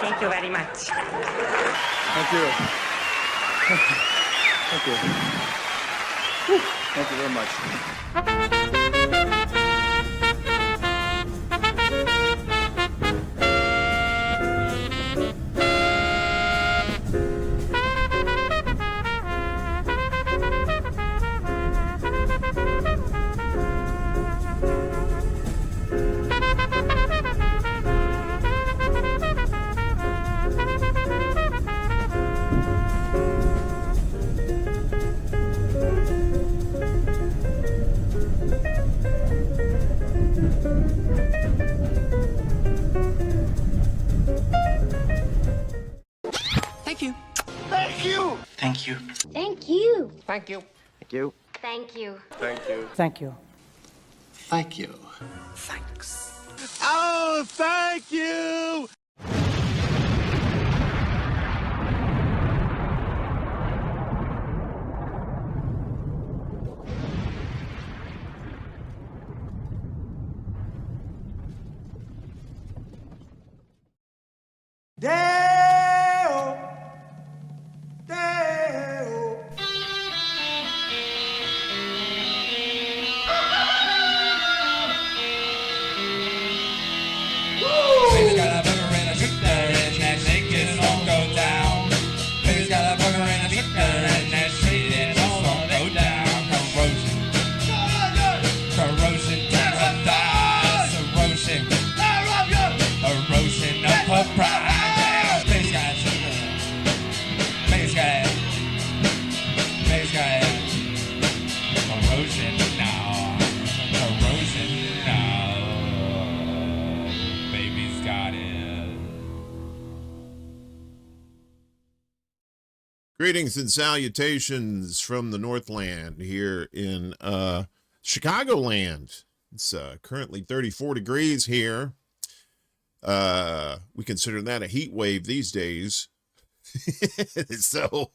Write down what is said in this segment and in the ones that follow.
Thank you very much. Thank you. Thank you. Thank you very much. Thank you. Thank you. Thank you. Thank you. Thank you. Thank you. Thank you. Thank you. Thank you. Thank you. Thanks. Oh, thank you. Deo, Deo. Baby's got a burger and a shooter and that shake it all go down. Baby's got a burger and a shooter and that shake it all go down. Corrosion to her thighs, erosion of her pride. Baby's got a shooter. Baby's got corrosion now. Corrosion now. Baby's got it. Greetings and salutations from the Northland here in Chicagoland. It's currently 34 degrees here. We consider that a heat wave these days. So,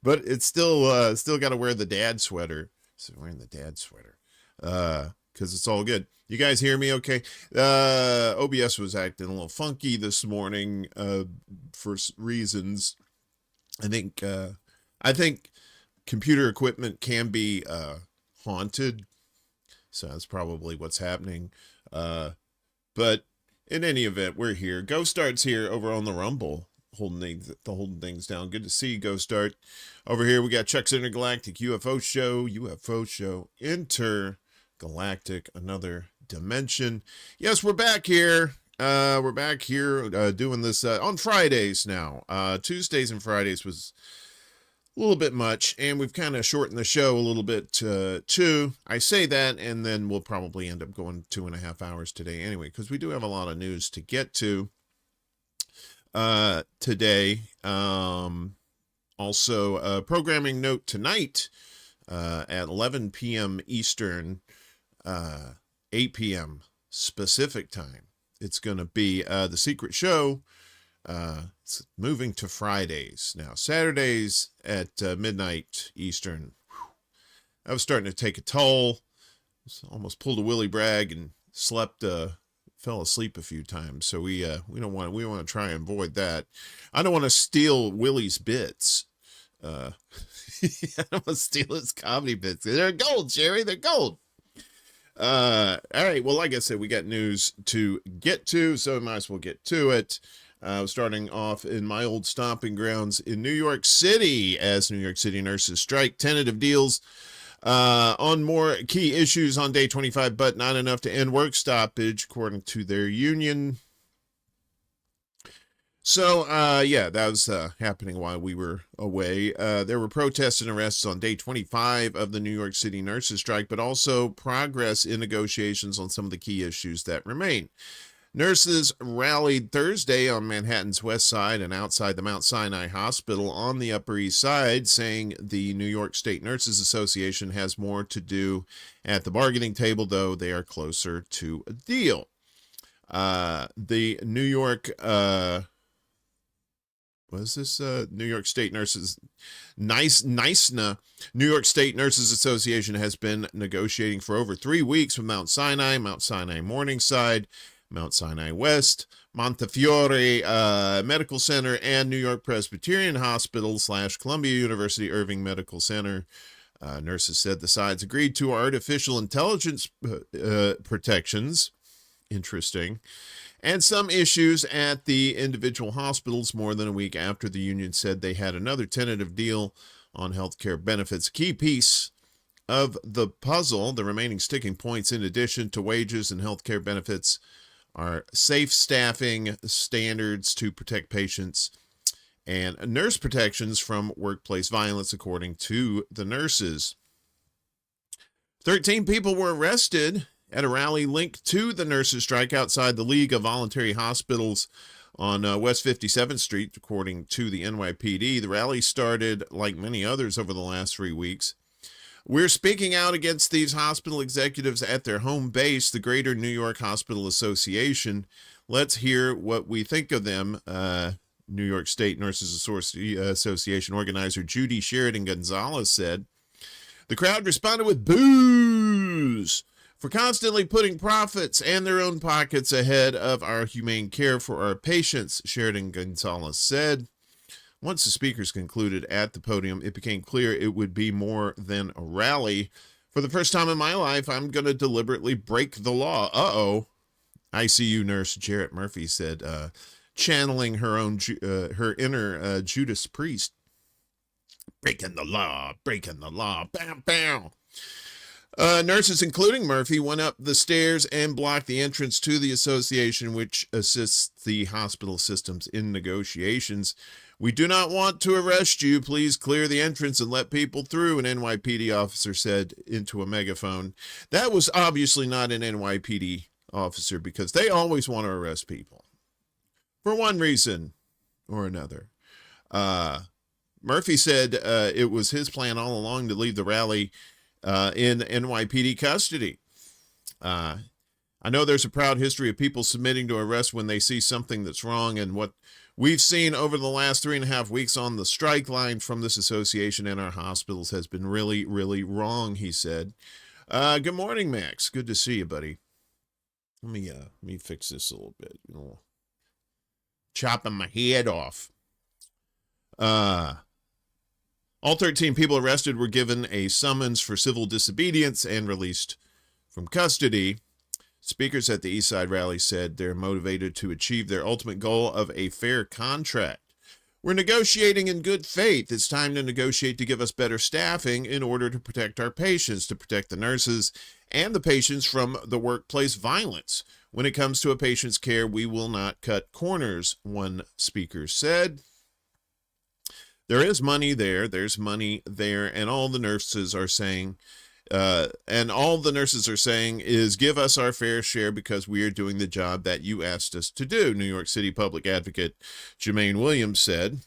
but it's still got to wear the dad sweater. So wearing the dad sweater, because it's all good. You guys hear me okay? OBS was acting a little funky this morning, for reasons. I think computer equipment can be, haunted. So that's probably what's happening. But in any event, we're here. Ghost Art's here over on the Rumble, holding things down. Good to see you, Ghost Art. Over here, we got Chuck's Intergalactic UFO Show, Intergalactic, Another Dimension. Yes, we're back here. Doing this on Fridays now. Tuesdays and Fridays was a little bit much, and we've kind of shortened the show a little bit too. I say that, and then we'll probably end up going 2.5 hours today anyway, because we do have a lot of news to get to today. Also, a programming note tonight at 11 p.m. Eastern, 8 p.m. Pacific time. It's going to be The Secret Show. It's moving to Fridays now. Saturdays at midnight Eastern. Whew. I was starting to take a toll. Almost pulled a Willie Bragg and fell asleep a few times. So we want to try and avoid that. I don't want to steal Willie's bits. I don't want to steal his comedy bits. They're gold, Jerry. They're gold. All right. Well, like I said, we got news to get to, so we might as well get to it. Starting off in my old stomping grounds in New York City, as New York City nurses strike tentative deals on more key issues on day 25, but not enough to end work stoppage, according to their union. So, yeah, that was happening while we were away. There were protests and arrests on day 25 of the New York City nurses strike, but also progress in negotiations on some of the key issues that remain. Nurses rallied Thursday on Manhattan's west side and outside the Mount Sinai Hospital on the Upper East Side, saying the New York State Nurses Association has more to do at the bargaining table, though they are closer to a deal. The New York... New York State Nurses, NYSNA, New York State Nurses Association has been negotiating for over 3 weeks with Mount Sinai Morningside, Mount Sinai West, Montefiore Medical Center and New York Presbyterian Hospital / Columbia University Irving Medical Center. Nurses said the sides agreed to artificial intelligence protections. Interesting. And some issues at the individual hospitals more than a week after the union said they had another tentative deal on healthcare benefits. Key piece of the puzzle, the remaining sticking points in addition to wages and healthcare benefits, are safe staffing standards to protect patients and nurse protections from workplace violence, according to the nurses. 13 people were arrested at a rally linked to the nurses' strike outside the League of Voluntary Hospitals on West 57th Street, according to the NYPD. The rally started, like many others, over the last 3 weeks. We're speaking out against these hospital executives at their home base, the Greater New York Hospital Association. Let's hear what we think of them. New York State Nurses Association organizer Judy Sheridan Gonzalez said, "The crowd responded with boos for constantly putting profits and their own pockets ahead of our humane care for our patients," Sheridan Gonzalez said. Once the speakers concluded at the podium, it became clear it would be more than a rally. "For the first time in my life, I'm going to deliberately break the law." Uh-oh. ICU nurse Jarrett Murphy said, channeling her inner Judas Priest. Breaking the law, bam, bam. Nurses, including Murphy, went up the stairs and blocked the entrance to the association, which assists the hospital systems in negotiations. "We do not want to arrest you. Please clear the entrance and let people through," an NYPD officer said into a megaphone. That was obviously not an NYPD officer, because they always want to arrest people for one reason or another. Murphy said it was his plan all along to leave the rally in NYPD custody. I know there's a proud history of people submitting to arrest when they see something that's wrong, and what we've seen over the last 3.5 weeks on the strike line from this association and our hospitals has been really, really wrong, he said. Good morning, Max. Good to see you, buddy. Let me fix this a little bit. Chopping my head off. All 13 people arrested were given a summons for civil disobedience and released from custody. Speakers at the East Side rally said they're motivated to achieve their ultimate goal of a fair contract. "We're negotiating in good faith. It's time to negotiate to give us better staffing in order to protect our patients, to protect the nurses and the patients from the workplace violence. When it comes to a patient's care, we will not cut corners," one speaker said. There is money there. There's money there. And all the nurses are saying, is give us our fair share because we are doing the job that you asked us to do, New York City Public Advocate Jermaine Williams said.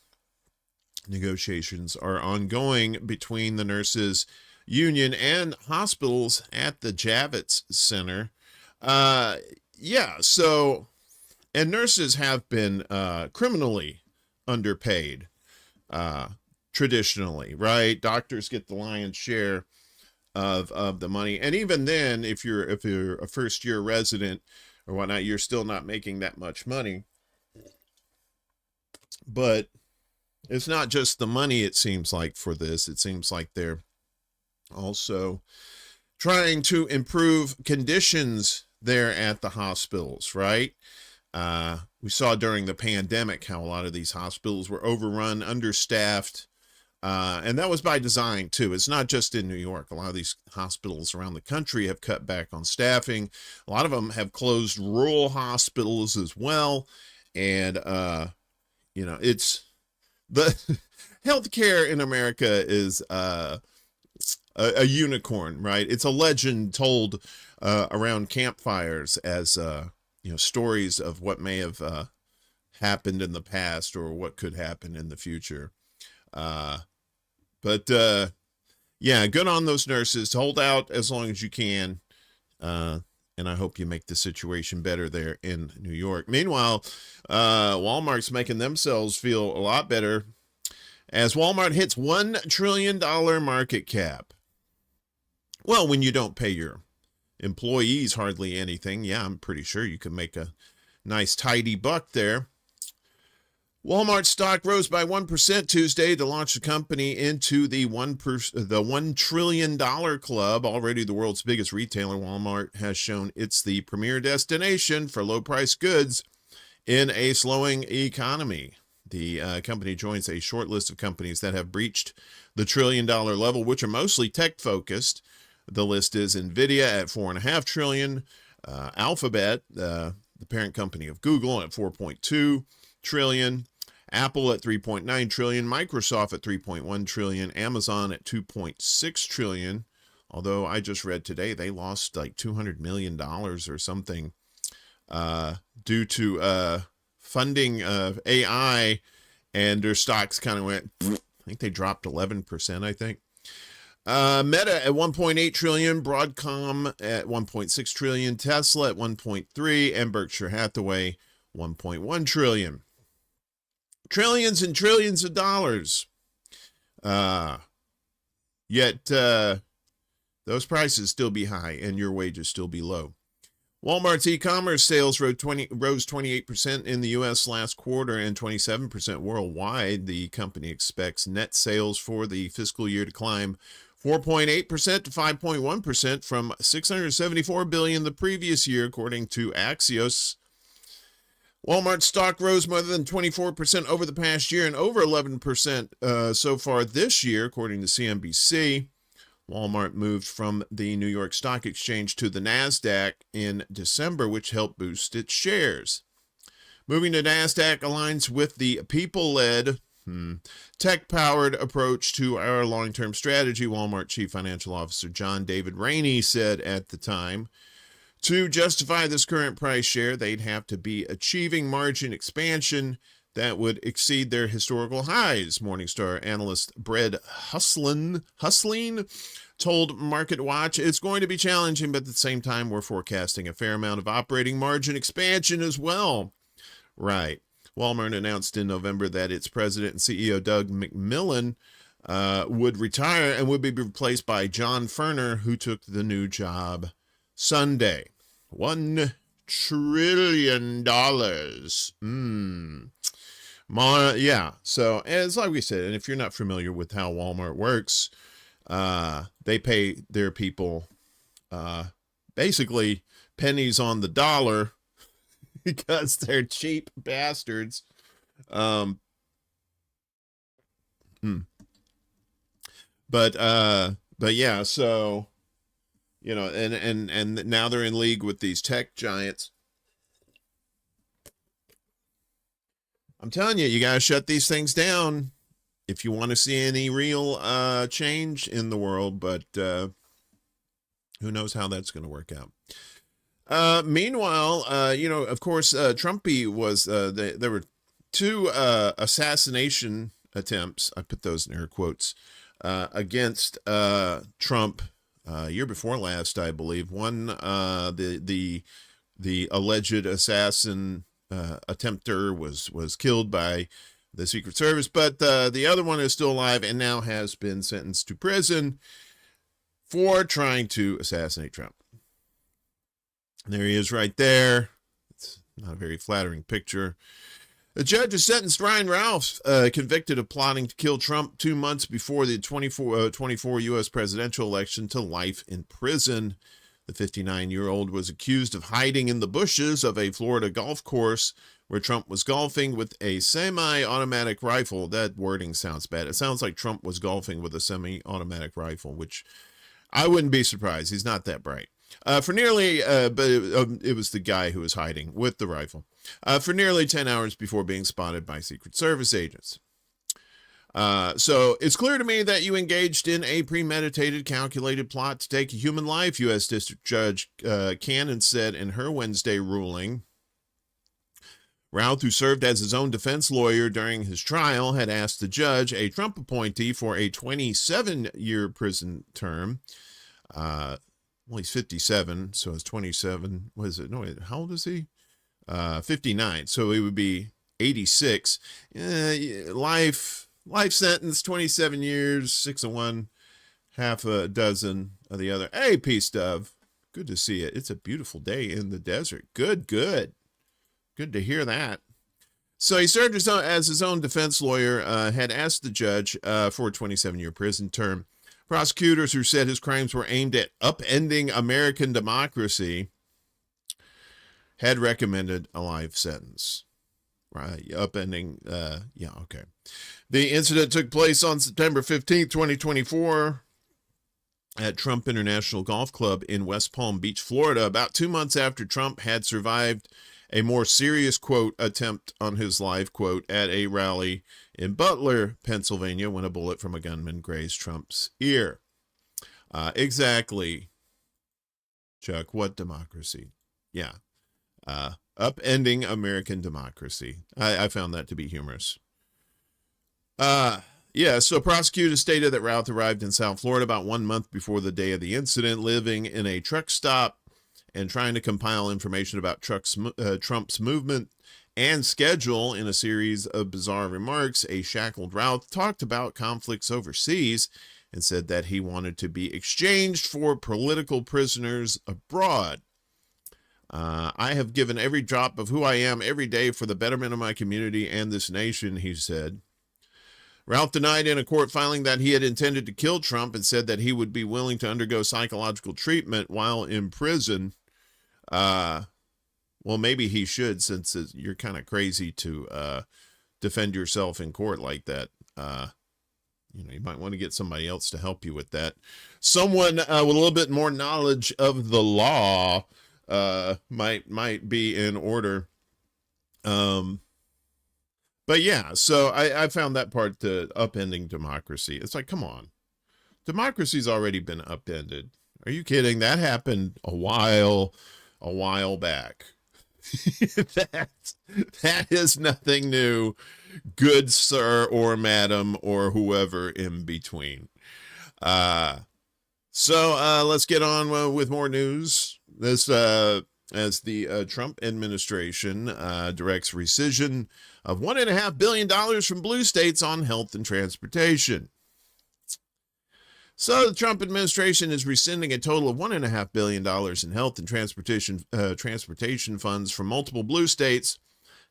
Negotiations are ongoing between the nurses union and hospitals at the Javits Center. And nurses have been criminally underpaid. Traditionally, right? Doctors get the lion's share of the money, and even then, if you're a first year resident or whatnot, you're still not making that much money. But it's not just the money, it seems like, for this. It seems like they're also trying to improve conditions there at the hospitals, right? We saw during the pandemic how a lot of these hospitals were overrun, understaffed, and that was by design too. It's not just in New York. A lot of these hospitals around the country have cut back on staffing. A lot of them have closed rural hospitals as well. And, it's the healthcare in America is a unicorn, right? It's a legend told around campfires as stories of what may have happened in the past or what could happen in the future. But good on those nurses. Hold out as long as you can. And I hope you make the situation better there in New York. Meanwhile, Walmart's making themselves feel a lot better as Walmart hits $1 trillion market cap. Well, when you don't pay your employees hardly anything, I'm pretty sure you can make a Nice tidy buck there. Walmart stock rose by 1% Tuesday to launch the company into the $1 trillion club. Already the world's biggest retailer, Walmart has shown it's the premier destination for low-priced goods in a slowing economy. The company joins a short list of companies that have breached the $1 trillion level, which are mostly tech-focused. The list is NVIDIA at $4.5 trillion, Alphabet, the parent company of Google, at $4.2 trillion, Apple at $3.9 trillion, Microsoft at $3.1 trillion, Amazon at $2.6 trillion. Although I just read today they lost like $200 million or something due to funding of AI, and their stocks kind of went, I think they dropped 11%, I think. Meta at $1.8 trillion, Broadcom at $1.6 trillion, Tesla at $1.3, and Berkshire Hathaway $1.1 trillion. Trillions and trillions of dollars. Yet those prices still be high and your wages still be low. Walmart's e-commerce sales rose 28% in the U.S. last quarter and 27% worldwide. The company expects net sales for the fiscal year to climb 4.8% to 5.1% from $674 billion the previous year, according to Axios. Walmart stock rose more than 24% over the past year and over 11% so far this year, according to CNBC. Walmart moved from the New York Stock Exchange to the NASDAQ in December, which helped boost its shares. Moving to NASDAQ aligns with the people-led, tech-powered approach to our long-term strategy, Walmart Chief Financial Officer John David Rainey said at the time. To justify this current price share, they'd have to be achieving margin expansion that would exceed their historical highs. Morningstar analyst Brad Hustling told MarketWatch it's going to be challenging, but at the same time, we're forecasting a fair amount of operating margin expansion as well. Right. Walmart announced in November that its president and CEO, Doug McMillon, would retire and would be replaced by John Furner, who took the new job Sunday. $1 trillion. Yeah. So as like we said, and if you're not familiar with how Walmart works, they pay their people basically pennies on the dollar because they're cheap bastards. But yeah, so you know, and now they're in league with these tech giants. I'm telling you, you got to shut these things down if you want to see any real change in the world. But who knows how that's going to work out. Meanwhile, you know, of course, Trumpy was, there were two assassination attempts, I put those in air quotes, against Trump year before last, I believe. One, the alleged assassin attempter was killed by the Secret Service, but the other one is still alive and now has been sentenced to prison for trying to assassinate Trump. There he is right there. It's not a very flattering picture. The judge has sentenced Ryan Ralph, convicted of plotting to kill Trump 2 months before the 2024 U.S. presidential election, to life in prison. The 59-year-old was accused of hiding in the bushes of a Florida golf course where Trump was golfing with a semi-automatic rifle. That wording sounds bad. It sounds like Trump was golfing with a semi-automatic rifle, which I wouldn't be surprised. He's not that bright. For nearly, but it was the guy who was hiding with the rifle. For nearly 10 hours before being spotted by Secret Service agents. So it's clear to me that you engaged in a premeditated, calculated plot to take a human life, U.S. District Judge Cannon said in her Wednesday ruling. Routh, who served as his own defense lawyer during his trial, had asked the judge, a Trump appointee, for a 27-year prison term. Well, he's 57, so it's 27. What is it? No, how old is he? 59. So it would be 86. Life sentence, 27 years, 6 of one, half a dozen of the other. Hey, Peace Dove. Good to see it. It's a beautiful day in the desert. Good. Good to hear that. So he served as his own defense lawyer, had asked the judge for a 27-year prison term. Prosecutors who said his crimes were aimed at upending American democracy had recommended a life sentence. Right, upending, yeah, okay. The incident took place on September 15th, 2024 at Trump International Golf Club in West Palm Beach, Florida, about 2 months after Trump had survived a more serious, quote, attempt on his life, quote, at a rally in Butler, Pennsylvania, when a bullet from a gunman grazed Trump's ear. Exactly, Chuck, what democracy? Yeah. Upending American democracy. I found that to be humorous. Yeah, so prosecutors stated that Routh arrived in South Florida about 1 month before the day of the incident, living in a truck stop and trying to compile information about Trump's movement and schedule. In a series of bizarre remarks, a shackled Routh talked about conflicts overseas and said that he wanted to be exchanged for political prisoners abroad. I have given every drop of who I am every day for the betterment of my community and this nation, he said. Routh denied in a court filing that he had intended to kill Trump and said that he would be willing to undergo psychological treatment while in prison. Well, maybe he should, since you're kind of crazy to defend yourself in court like that. You might want to get somebody else to help you with that. Someone with a little bit more knowledge of the law might be in order. But yeah, so I found that part to upending democracy. It's like, come on. Democracy's already been upended. Are you kidding? That happened a while back. That is nothing new, good sir or madam or whoever in between. So let's get on with more news. This as the Trump administration directs rescission of $1.5 billion from blue states on health and transportation. So the Trump administration is rescinding a total of $1.5 billion in health and transportation funds from multiple blue states.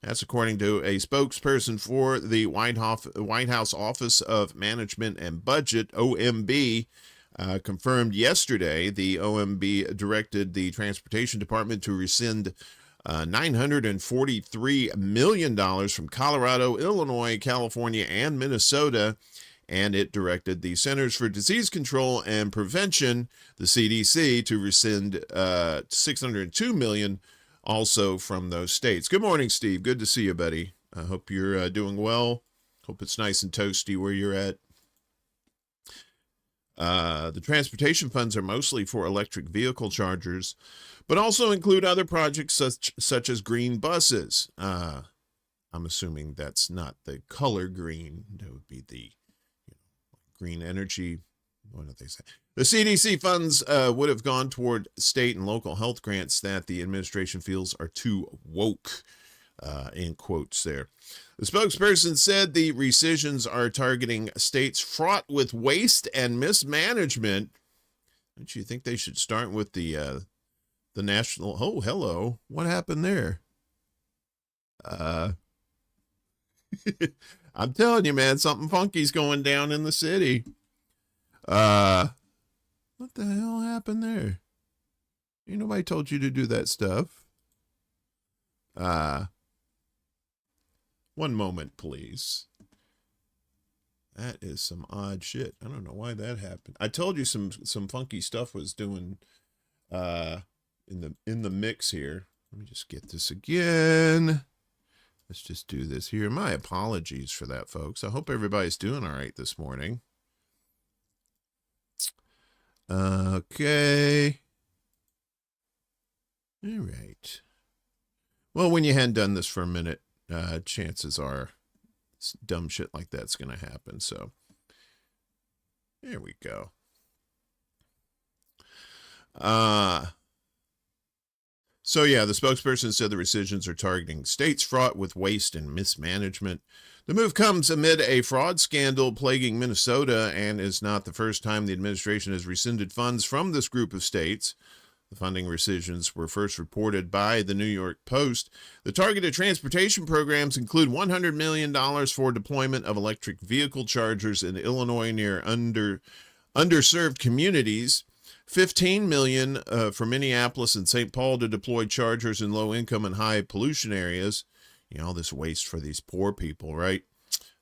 That's according to a spokesperson for the White House Office of Management and Budget, OMB, confirmed yesterday. The OMB directed the Transportation Department to rescind $943 million from Colorado, Illinois, California, and Minnesota, and it directed the Centers for Disease Control and Prevention, the CDC, to rescind $602 million also from those states. Good morning, Steve. Good to see you, buddy. I hope you're doing well. Hope it's nice and toasty where you're at. The transportation funds are mostly for electric vehicle chargers, but also include other projects such as green buses. I'm assuming that's not the color green. That would be the green energy. What do they say? The CDC funds would have gone toward state and local health grants that the administration feels are too woke, in quotes there. The spokesperson said the rescissions are targeting states fraught with waste and mismanagement. Don't you think they should start with the national? Oh, hello. What happened there? I'm telling you, man, something funky's going down in the city. What the hell happened there? Ain't nobody told you to do that stuff. One moment, please. That is some odd shit. I don't know why that happened. I told you some funky stuff was doing in the mix here. Let me just get this again. Let's just do this here. My apologies for that, folks. I hope everybody's doing all right this morning. Okay. All right. Well, when you hadn't done this for a minute, chances are dumb shit like that's going to happen. So there we go. So yeah, the spokesperson said the rescissions are targeting states fraught with waste and mismanagement. The move comes amid a fraud scandal plaguing Minnesota and is not the first time the administration has rescinded funds from this group of states. The funding rescissions were first reported by the New York Post. The targeted transportation programs include $100 million for deployment of electric vehicle chargers in Illinois near underserved communities, $15 million for Minneapolis and St. Paul to deploy chargers in low-income and high-pollution areas. You know, all this waste for these poor people, right?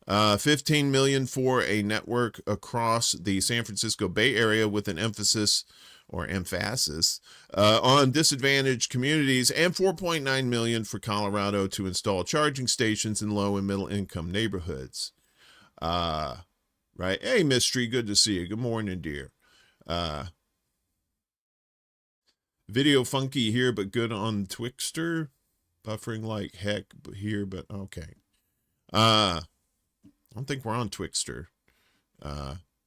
$15 million for a network across the San Francisco Bay Area with an emphasis on disadvantaged communities, and $4.9 million for Colorado to install charging stations in low and middle income neighborhoods. Right. Hey, Mystery, good to see you. Good morning, dear. Video funky here, but good on Twixter. Buffering like heck here, but okay. I don't think we're on Twixter.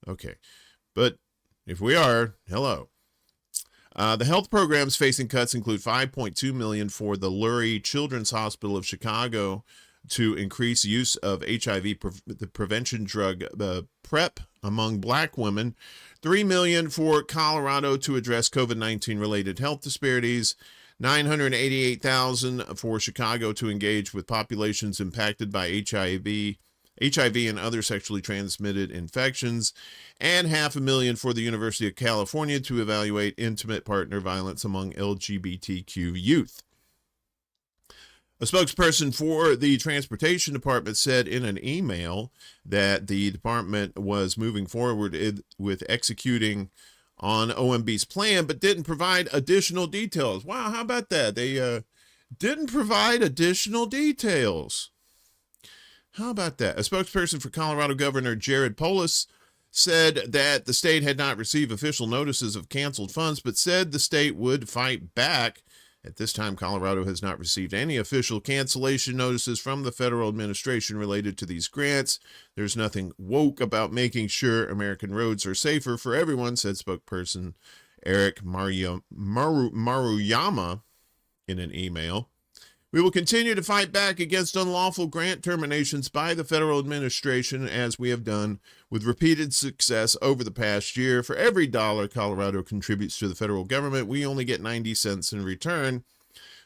Okay. But if we are, hello. The health programs facing cuts include $5.2 million for the Lurie Children's Hospital of Chicago to increase use of HIV the prevention drug PrEP among Black women, $3 million for Colorado to address COVID-19 related health disparities, $988,000 for Chicago to engage with populations impacted by HIV and other sexually transmitted infections, and $500,000 for the University of California to evaluate intimate partner violence among LGBTQ youth. A spokesperson for the Transportation Department said in an email that the department was moving forward with executing on OMB's plan, but didn't provide additional details. Wow, how about that? They didn't provide additional details. How about that? A spokesperson for Colorado Governor Jared Polis said that the state had not received official notices of canceled funds, but said the state would fight back. At this time, Colorado has not received any official cancellation notices from the federal administration related to these grants. There's nothing woke about making sure American roads are safer for everyone, said spokesperson Eric Maruyama in an email. We will continue to fight back against unlawful grant terminations by the federal administration, as we have done with repeated success over the past year. For every dollar Colorado contributes to the federal government, we only get 90 cents in return.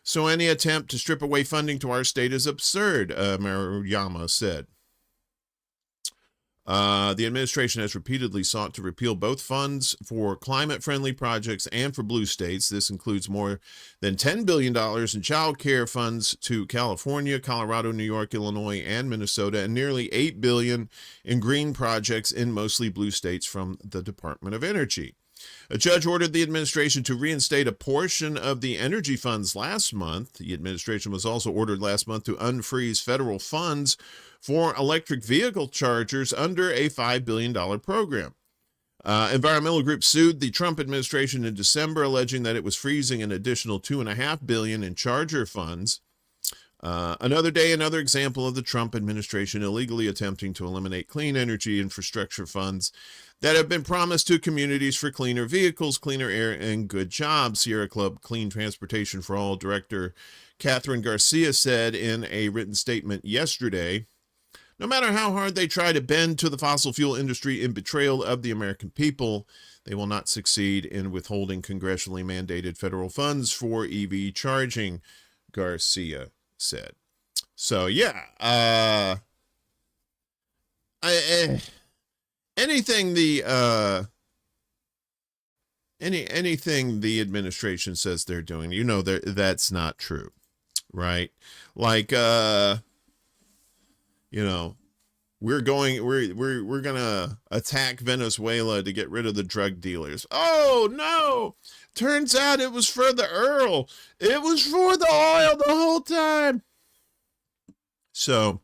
So any attempt to strip away funding to our state is absurd, Maruyama said. The administration has repeatedly sought to repeal both funds for climate-friendly projects and for blue states. This includes more than $10 billion in child care funds to California, Colorado, New York, Illinois, and Minnesota, and nearly $8 billion in green projects in mostly blue states from the Department of Energy. A judge ordered the administration to reinstate a portion of the energy funds last month. The administration was also ordered last month to unfreeze federal funds for electric vehicle chargers under a $5 billion program. Environmental groups sued the Trump administration in December, alleging that it was freezing an additional $2.5 billion in charger funds. Another day, another example of the Trump administration illegally attempting to eliminate clean energy infrastructure funds that have been promised to communities for cleaner vehicles, cleaner air, and good jobs. Sierra Club Clean Transportation for All Director Catherine Garcia said in a written statement yesterday, no matter how hard they try to bend to the fossil fuel industry in betrayal of the American people, they will not succeed in withholding congressionally mandated federal funds for EV charging, Garcia said. So, yeah, anything the administration says they're doing, you know, that's not true, right? Like, you know, we're gonna attack Venezuela to get rid of the drug dealers. Oh no! Turns out it was for the oil. It was for the oil the whole time. So,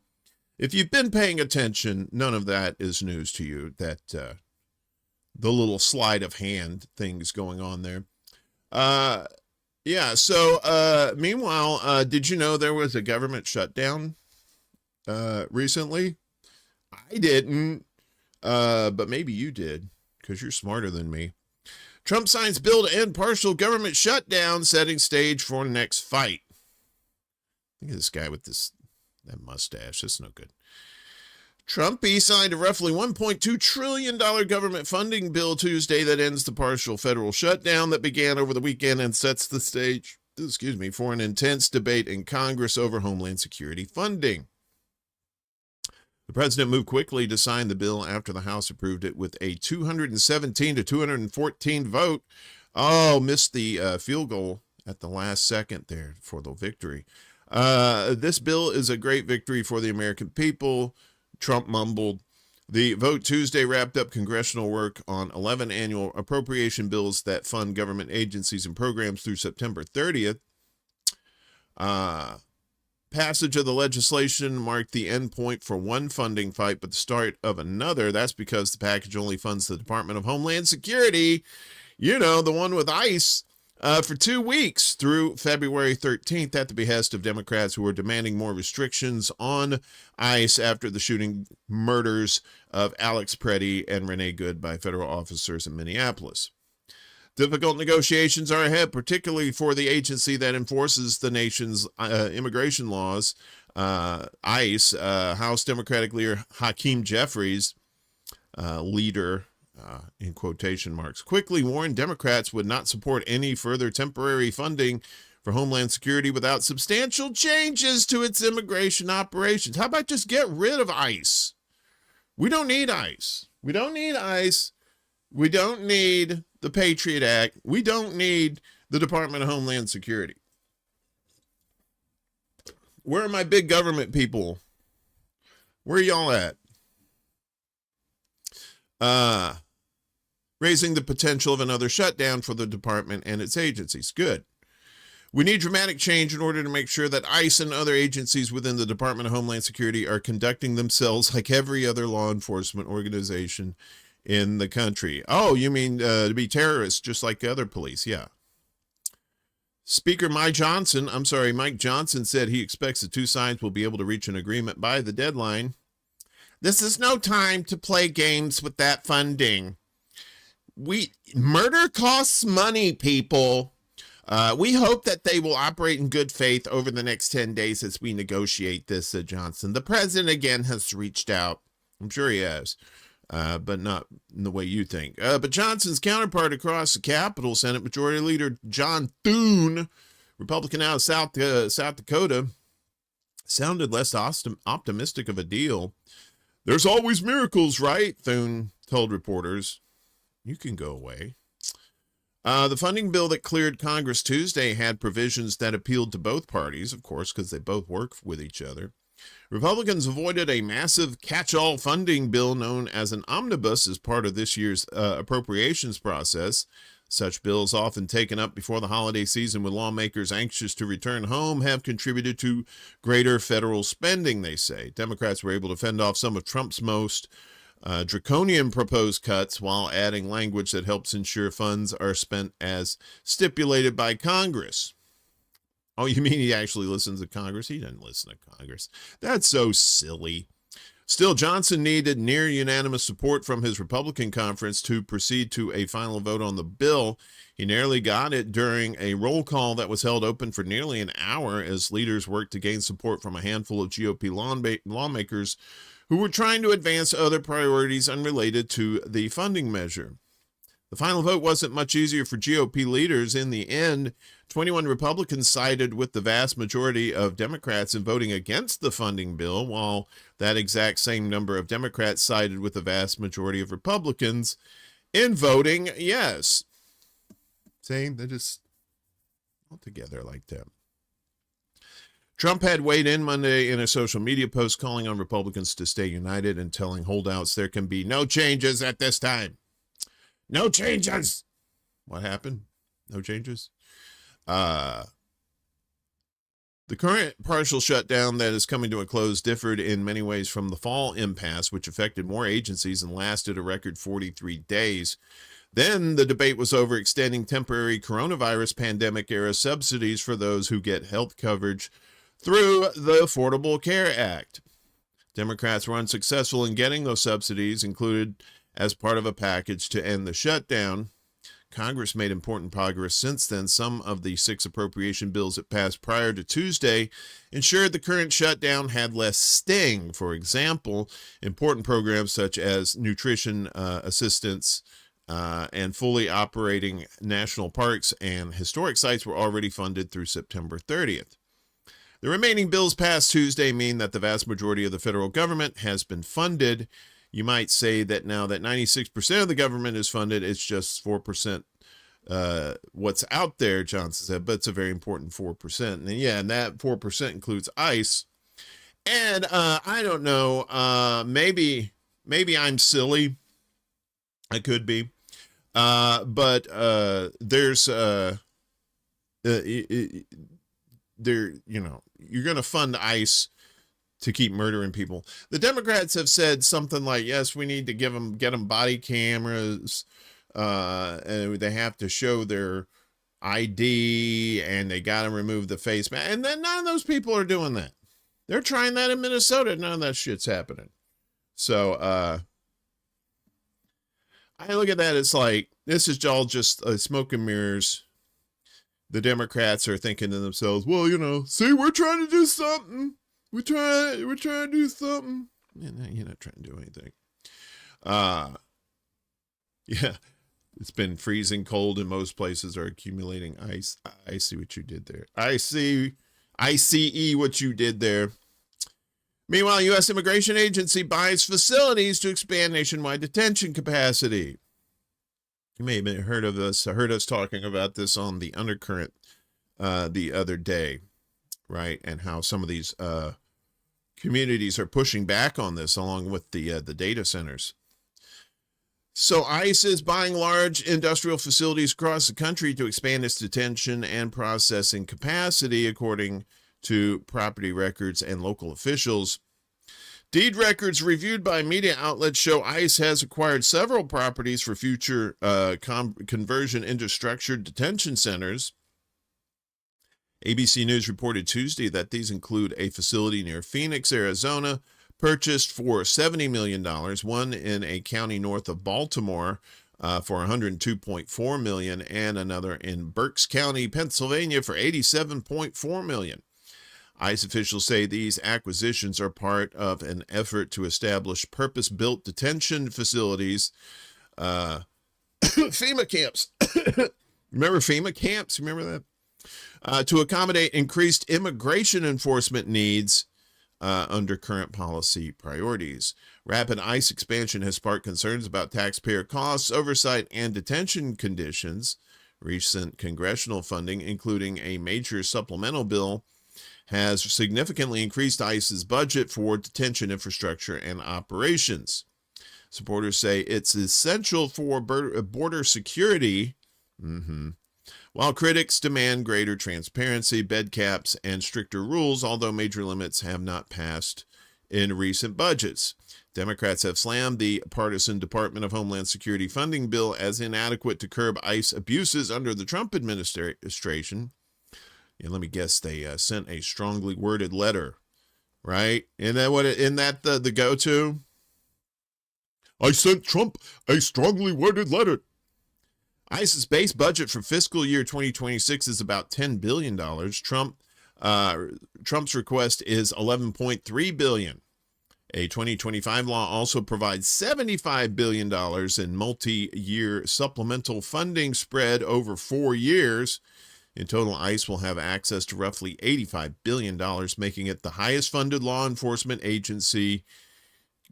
if you've been paying attention, none of that is news to you. That the little sleight of hand things going on there. Yeah. So, meanwhile, did you know there was a government shutdown recently? I didn't, but maybe you did, because you're smarter than me. Trump signs bill to end partial government shutdown, setting stage for next fight. Look at this guy with that mustache. That's no good. Trumpy signed a roughly $1.2 trillion government funding bill Tuesday that ends the partial federal shutdown that began over the weekend and sets the stage, for an intense debate in Congress over Homeland Security funding. The president moved quickly to sign the bill after the House approved it with a 217 to 214 vote. Oh, missed the field goal at the last second there for the victory. This bill is a great victory for the American people, Trump mumbled. The vote Tuesday wrapped up congressional work on 11 annual appropriation bills that fund government agencies and programs through September 30th. Passage of the legislation marked the end point for one funding fight, but the start of another. That's because the package only funds the Department of Homeland Security, you know, the one with ICE, for 2 weeks through February 13th at the behest of Democrats who are demanding more restrictions on ICE after the shooting murders of Alex Preddy and Renee Good by federal officers in Minneapolis. Difficult negotiations are ahead, particularly for the agency that enforces the nation's immigration laws. ICE, House Democratic leader Hakeem Jeffries, leader, in quotation marks, quickly warned Democrats would not support any further temporary funding for Homeland Security without substantial changes to its immigration operations. How about just get rid of ICE? We don't need ICE. We don't need ICE. We don't need the Patriot Act. We don't need the Department of Homeland Security. Where are my big government people? Where are y'all at? Raising the potential of another shutdown for the department and its agencies. Good. We need dramatic change in order to make sure that ICE and other agencies within the Department of Homeland Security are conducting themselves like every other law enforcement organization in the country. Oh, you mean to be terrorists just like the other police? Yeah. Speaker Mike Johnson said he expects the two sides will be able to reach an agreement by the deadline. This is no time to play games with that funding. Murder costs money, people. We hope that they will operate in good faith over the next 10 days as we negotiate this, said Johnson. The president again has reached out. I'm sure he has. But not in the way you think. But Johnson's counterpart across the Capitol, Senate Majority Leader John Thune, Republican out of South Dakota, sounded less optimistic of a deal. There's always miracles, right? Thune told reporters. You can go away. The funding bill that cleared Congress Tuesday had provisions that appealed to both parties, of course, because they both work with each other. Republicans avoided a massive catch-all funding bill known as an omnibus as part of this year's appropriations process. Such bills, often taken up before the holiday season with lawmakers anxious to return home, have contributed to greater federal spending, they say. Democrats were able to fend off some of Trump's most draconian proposed cuts while adding language that helps ensure funds are spent as stipulated by Congress. Oh, you mean he actually listens to Congress? He didn't listen to Congress. That's so silly. Still, Johnson needed near unanimous support from his Republican conference to proceed to a final vote on the bill. He nearly got it during a roll call that was held open for nearly an hour as leaders worked to gain support from a handful of GOP lawmakers who were trying to advance other priorities unrelated to the funding measure. The final vote wasn't much easier for GOP leaders. In the end, 21 Republicans sided with the vast majority of Democrats in voting against the funding bill, while that exact same number of Democrats sided with the vast majority of Republicans in voting yes. Saying they're just all together like that. Trump had weighed in Monday in a social media post calling on Republicans to stay united and telling holdouts there can be no changes at this time. No changes. What happened? No changes? The current partial shutdown that is coming to a close differed in many ways from the fall impasse, which affected more agencies and lasted a record 43 days. Then the debate was over extending temporary coronavirus pandemic-era subsidies for those who get health coverage through the Affordable Care Act. Democrats were unsuccessful in getting those subsidies included as part of a package to end the shutdown. Congress made important progress since then. Some of the 6 appropriation bills that passed prior to Tuesday ensured the current shutdown had less sting. For example, important programs such as nutrition assistance and fully operating national parks and historic sites were already funded through September 30th. The remaining bills passed Tuesday mean that the vast majority of the federal government has been funded. You might say that now that 96% of the government is funded, it's just 4% what's out there, Johnson said, but it's a very important 4%. And yeah, and that 4% includes ICE. And I don't know, maybe I'm silly. I could be. But there's you're going to fund ICE to keep murdering people. The Democrats have said something like, yes, we need to get them body cameras, and they have to show their ID, and they got to remove the face mask. And then none of those people are doing that. They're trying that in Minnesota. None of that shit's happening. So I look at that, it's like, this is all just smoke and mirrors. The Democrats are thinking to themselves, well, see, we're trying to do something. We're trying to do something. You're not trying to do anything. Yeah, it's been freezing cold in most places, are accumulating ice. I see what you did there. I see what you did there. Meanwhile, U.S. Immigration Agency buys facilities to expand nationwide detention capacity. You may have heard us talking about this on the Undercurrent the other day, right? And how some of these communities are pushing back on this, along with the data centers. So ICE is buying large industrial facilities across the country to expand its detention and processing capacity, according to property records and local officials. Deed records reviewed by media outlets show ICE has acquired several properties for future conversion into structured detention centers. ABC News reported Tuesday that these include a facility near Phoenix, Arizona, purchased for $70 million, one in a county north of Baltimore for $102.4 million, and another in Berks County, Pennsylvania for $87.4 million. ICE officials say these acquisitions are part of an effort to establish purpose-built detention facilities, FEMA camps. Remember FEMA camps? Remember that? To accommodate increased immigration enforcement needs under current policy priorities. Rapid ICE expansion has sparked concerns about taxpayer costs, oversight, and detention conditions. Recent congressional funding, including a major supplemental bill, has significantly increased ICE's budget for detention infrastructure and operations. Supporters say it's essential for border security, while critics demand greater transparency, bed caps, and stricter rules, although major limits have not passed in recent budgets. Democrats have slammed the partisan Department of Homeland Security funding bill as inadequate to curb ICE abuses under the Trump administration. And let me guess, they sent a strongly worded letter, right? Isn't that the go-to? I sent Trump a strongly worded letter. ICE's base budget for fiscal year 2026 is about $10 billion. Trump's request is $11.3 billion. A 2025 law also provides $75 billion in multi-year supplemental funding spread over 4 years. In total, ICE will have access to roughly $85 billion, making it the highest funded law enforcement agency.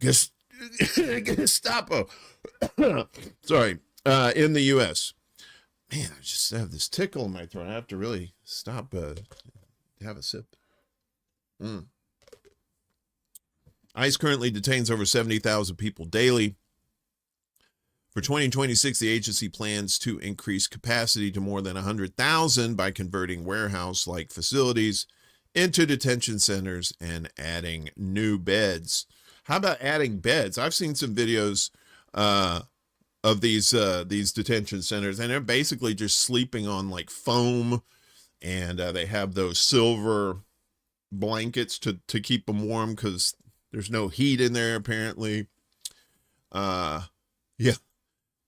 Gestapo. Sorry, in the U.S. Man, I just have this tickle in my throat. I have to really stop, have a sip. ICE currently detains over 70,000 people daily. For 2026, the agency plans to increase capacity to more than 100,000 by converting warehouse-like facilities into detention centers and adding new beds. How about adding beds? I've seen some videos of these detention centers, and they're basically just sleeping on like foam, and they have those silver blankets to keep them warm because there's no heat in there apparently. Yeah.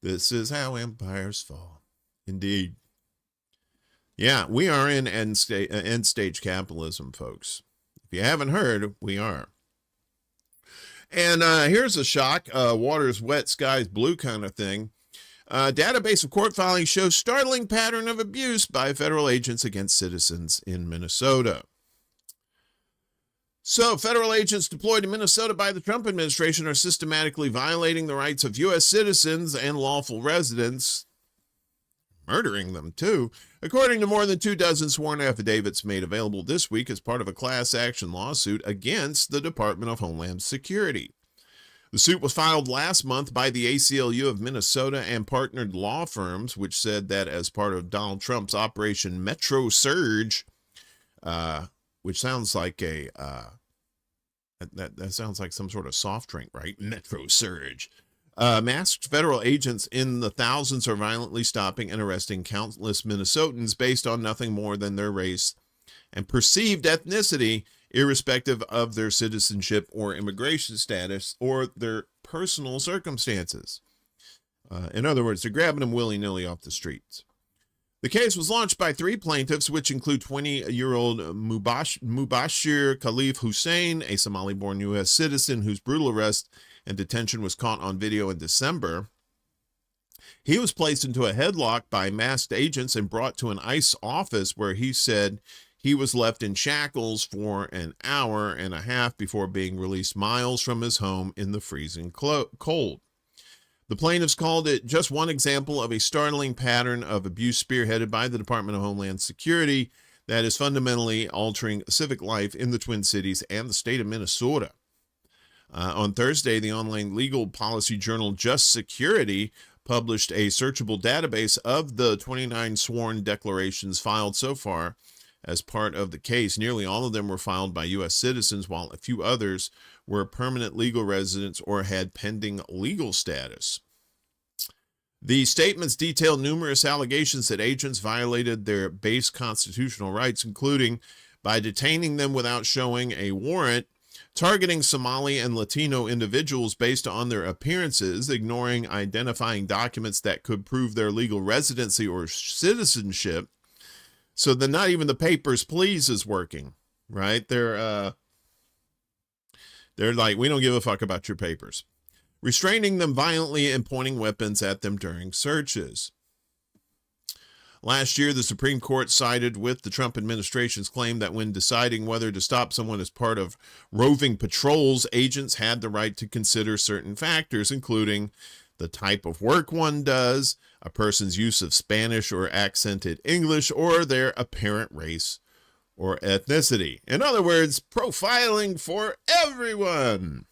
This is how empires fall. Indeed. Yeah, we are in end stage capitalism, folks. If you haven't heard, we are. And here's a shock, water's wet, sky's blue kind of thing. Database of court filings shows startling pattern of abuse by federal agents against citizens in Minnesota. So, federal agents deployed in Minnesota by the Trump administration are systematically violating the rights of U.S. citizens and lawful residents, murdering them too, according to more than 24 sworn affidavits made available this week as part of a class action lawsuit against the Department of Homeland Security. The suit was filed last month by the ACLU of Minnesota and partnered law firms, which said that as part of Donald Trump's Operation Metro Surge, which sounds like a that sounds like some sort of soft drink, right? Metro Surge. Masked federal agents in the thousands are violently stopping and arresting countless Minnesotans based on nothing more than their race and perceived ethnicity, irrespective of their citizenship or immigration status or their personal circumstances. In other words, they're grabbing them willy-nilly off the streets. The case was launched by 3 plaintiffs, which include 20-year-old Mubashir Khalif Hussein, a Somali-born U.S. citizen whose brutal arrest and detention was caught on video in December. He was placed into a headlock by masked agents and brought to an ICE office where he said he was left in shackles for an hour and a half before being released miles from his home in the freezing cold. The plaintiffs called it just one example of a startling pattern of abuse spearheaded by the Department of Homeland Security that is fundamentally altering civic life in the Twin Cities and the state of Minnesota. On Thursday, the online legal policy journal Just Security published a searchable database of the 29 sworn declarations filed so far as part of the case. Nearly all of them were filed by U.S. citizens, while a few others were permanent legal residents or had pending legal status. The statements detail numerous allegations that agents violated their base constitutional rights, including by detaining them without showing a warrant, targeting Somali and Latino individuals based on their appearances, ignoring identifying documents that could prove their legal residency or citizenship. So then not even the papers, please is working, right? They're like, we don't give a fuck about your papers. Restraining them violently and pointing weapons at them during searches. Last year, the Supreme Court sided with the Trump administration's claim that when deciding whether to stop someone as part of roving patrols, agents had the right to consider certain factors, including the type of work one does, a person's use of Spanish or accented English, or their apparent race or ethnicity. In other words, profiling for everyone.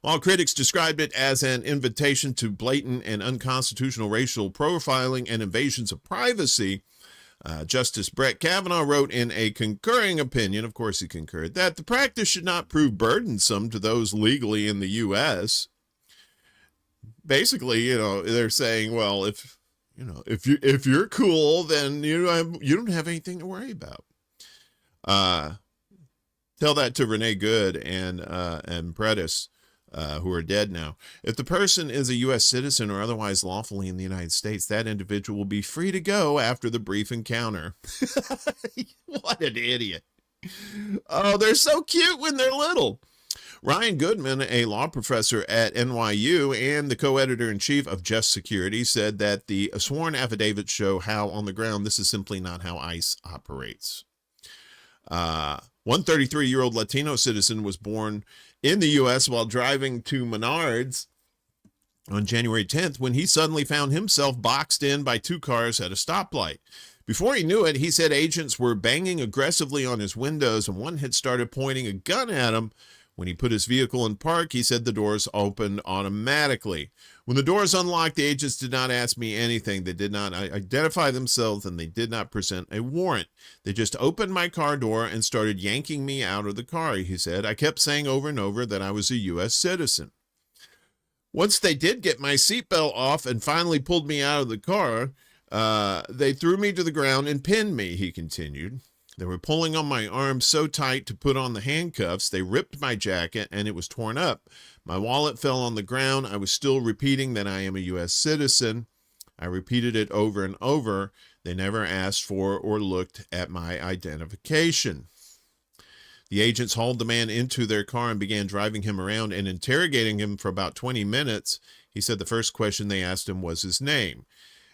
While critics described it as an invitation to blatant and unconstitutional racial profiling and invasions of privacy, Justice Brett Kavanaugh wrote in a concurring opinion, of course he concurred, that the practice should not prove burdensome to those legally in the U.S. Basically, they're saying, well, if you're cool, then you don't have anything to worry about. Tell that to Renee Good and Prentice, who are dead now. If the person is a U.S. citizen or otherwise lawfully in the United States, that individual will be free to go after the brief encounter. What an idiot. Oh, they're so cute when they're little. Ryan Goodman, a law professor at NYU and the co-editor-in-chief of Just Security, said that the sworn affidavits show how, on the ground, this is simply not how ICE operates. One 33-year-old Latino citizen was born in the U.S. while driving to Menards on January 10th when he suddenly found himself boxed in by 2 cars at a stoplight. Before he knew it, he said agents were banging aggressively on his windows and one had started pointing a gun at him. When he put his vehicle in park, he said the doors opened automatically. When the doors unlocked, the agents did not ask me anything. They did not identify themselves, and they did not present a warrant. They just opened my car door and started yanking me out of the car, he said. I kept saying over and over that I was a U.S. citizen. Once they did get my seatbelt off and finally pulled me out of the car, they threw me to the ground and pinned me, he continued. They were pulling on my arms so tight to put on the handcuffs, they ripped my jacket and it was torn up. My wallet fell on the ground. I was still repeating that I am a U.S. citizen. I repeated it over and over. They never asked for or looked at my identification. The agents hauled the man into their car and began driving him around and interrogating him for about 20 minutes. He said the first question they asked him was his name.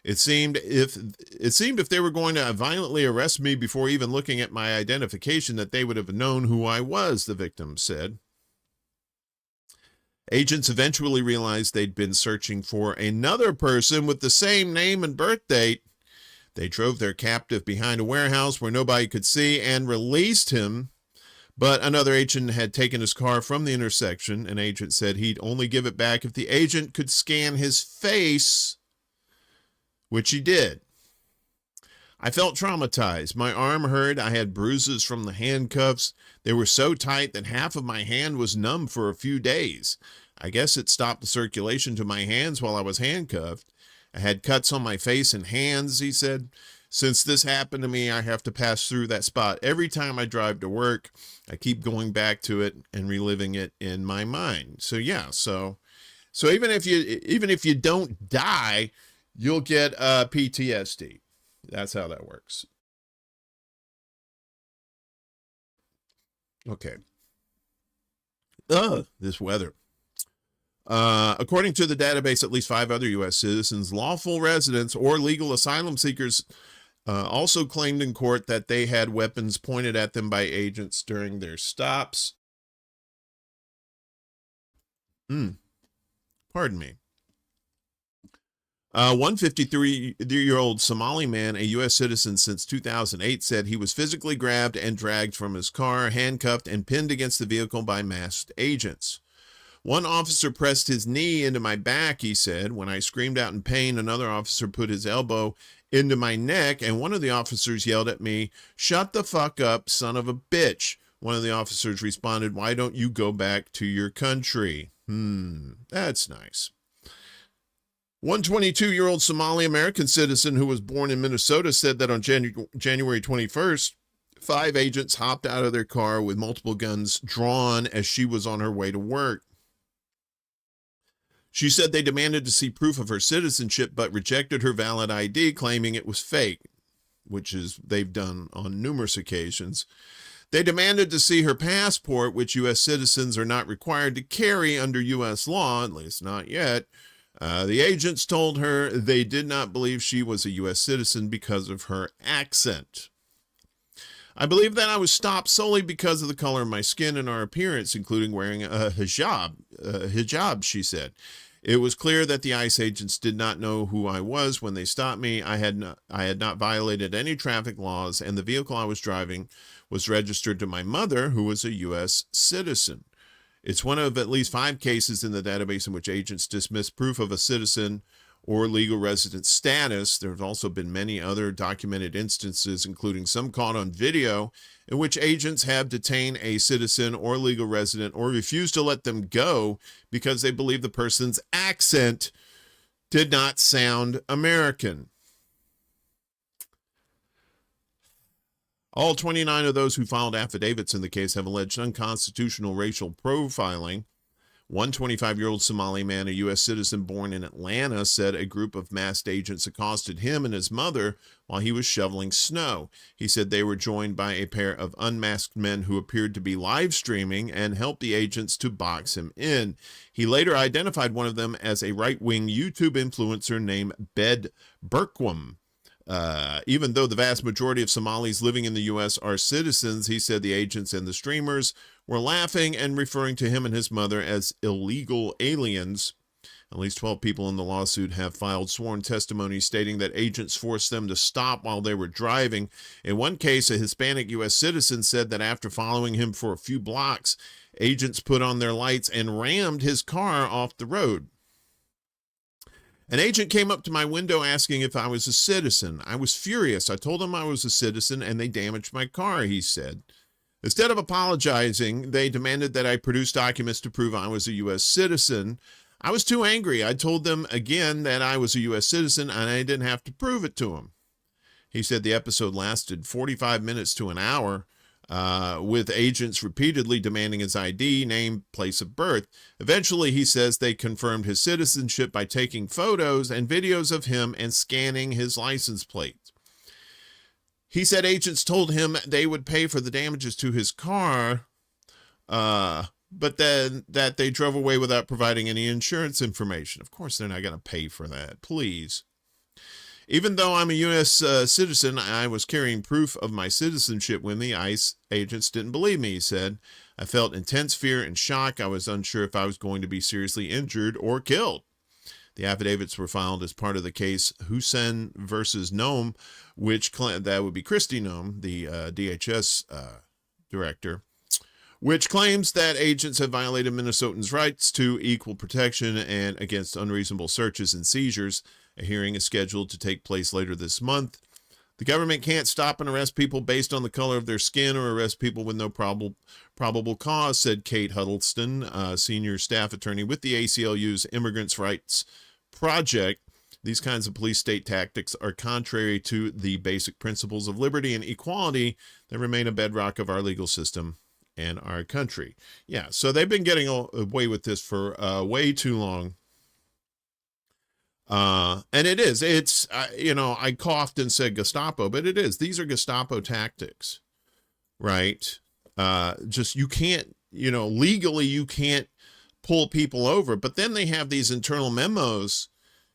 It seemed if they were going to violently arrest me before even looking at my identification that they would have known who I was, the victim said. Agents eventually realized they'd been searching for another person with the same name and birth date. They drove their captive behind a warehouse where nobody could see and released him. But another agent had taken his car from the intersection. An agent said he'd only give it back if the agent could scan his face, which he did. I felt traumatized. My arm hurt. I had bruises from the handcuffs. They were so tight that half of my hand was numb for a few days. I guess it stopped the circulation to my hands while I was handcuffed. I had cuts on my face and hands, he said. Since this happened to me, I have to pass through that spot every time I drive to work. I keep going back to it and reliving it in my mind. So yeah, so even if you don't die, you'll get PTSD. That's how that works. Okay. This weather. According to the database, at least 5 other U.S. citizens, lawful residents, or legal asylum seekers also claimed in court that they had weapons pointed at them by agents during their stops. Pardon me. 153-year-old Somali man, a U.S. citizen since 2008, said he was physically grabbed and dragged from his car, handcuffed, and pinned against the vehicle by masked agents. One officer pressed his knee into my back, he said. When I screamed out in pain, another officer put his elbow into my neck, and one of the officers yelled at me, "Shut the fuck up, son of a bitch." One of the officers responded, "Why don't you go back to your country?" That's nice. 122-year-old Somali American citizen who was born in Minnesota said that on January 21st, 5 agents hopped out of their car with multiple guns drawn as she was on her way to work. She said they demanded to see proof of her citizenship, but rejected her valid ID, claiming it was fake, which is they've done on numerous occasions. They demanded to see her passport, which U.S. citizens are not required to carry under U.S. law, at least not yet. The agents told her they did not believe she was a U.S. citizen because of her accent. I believe that I was stopped solely because of the color of my skin and our appearance, including wearing a hijab, she said. It was clear that the ICE agents did not know who I was when they stopped me. I had not violated any traffic laws, and the vehicle I was driving was registered to my mother, who was a U.S. citizen. It's one of at least 5 cases in the database in which agents dismiss proof of a citizen or legal resident status. There have also been many other documented instances, including some caught on video, in which agents have detained a citizen or legal resident or refused to let them go because they believe the person's accent did not sound American. All 29 of those who filed affidavits in the case have alleged unconstitutional racial profiling. One 25-year-old Somali man, a U.S. citizen born in Atlanta, said a group of masked agents accosted him and his mother while he was shoveling snow. He said they were joined by a pair of unmasked men who appeared to be live streaming and helped the agents to box him in. He later identified one of them as a right-wing YouTube influencer named Bed Berkwam. Even though the vast majority of Somalis living in the U.S. are citizens, he said the agents and the streamers were laughing and referring to him and his mother as illegal aliens. At least 12 people in the lawsuit have filed sworn testimony stating that agents forced them to stop while they were driving. In one case, a Hispanic U.S. citizen said that after following him for a few blocks, agents put on their lights and rammed his car off the road. An agent came up to my window asking if I was a citizen. I was furious. I told them I was a citizen and they damaged my car, he said. Instead of apologizing, they demanded that I produce documents to prove I was a U.S. citizen. I was too angry. I told them again that I was a U.S. citizen and I didn't have to prove it to them. He said the episode lasted 45 minutes to an hour. with agents repeatedly demanding his ID, name, place of birth. Eventually, he says they confirmed his citizenship by taking photos and videos of him and scanning his license plate. He said agents told him they would pay for the damages to his car, but then that they drove away without providing any insurance information. Of course, they're not going to pay for that. Please. Even though I'm a U.S. citizen, I was carrying proof of my citizenship with me. ICE agents didn't believe me, he said. I felt intense fear and shock. I was unsure if I was going to be seriously injured or killed. The affidavits were filed as part of the case Hussein versus Noam, which that would be Kristi Noem, the DHS director, which claims that agents have violated Minnesotans' rights to equal protection and against unreasonable searches and seizures. A hearing is scheduled to take place later this month. The government can't stop and arrest people based on the color of their skin or arrest people with no probable cause, said Kate Huddleston, senior staff attorney with the ACLU's Immigrants' Rights Project. These kinds of police state tactics are contrary to the basic principles of liberty and equality that remain a bedrock of our legal system and our country. Yeah, so they've been getting away with this for way too long. And it's, I coughed and said Gestapo, but it is. These are Gestapo tactics, right? You can't, legally you can't pull people over, but then they have these internal memos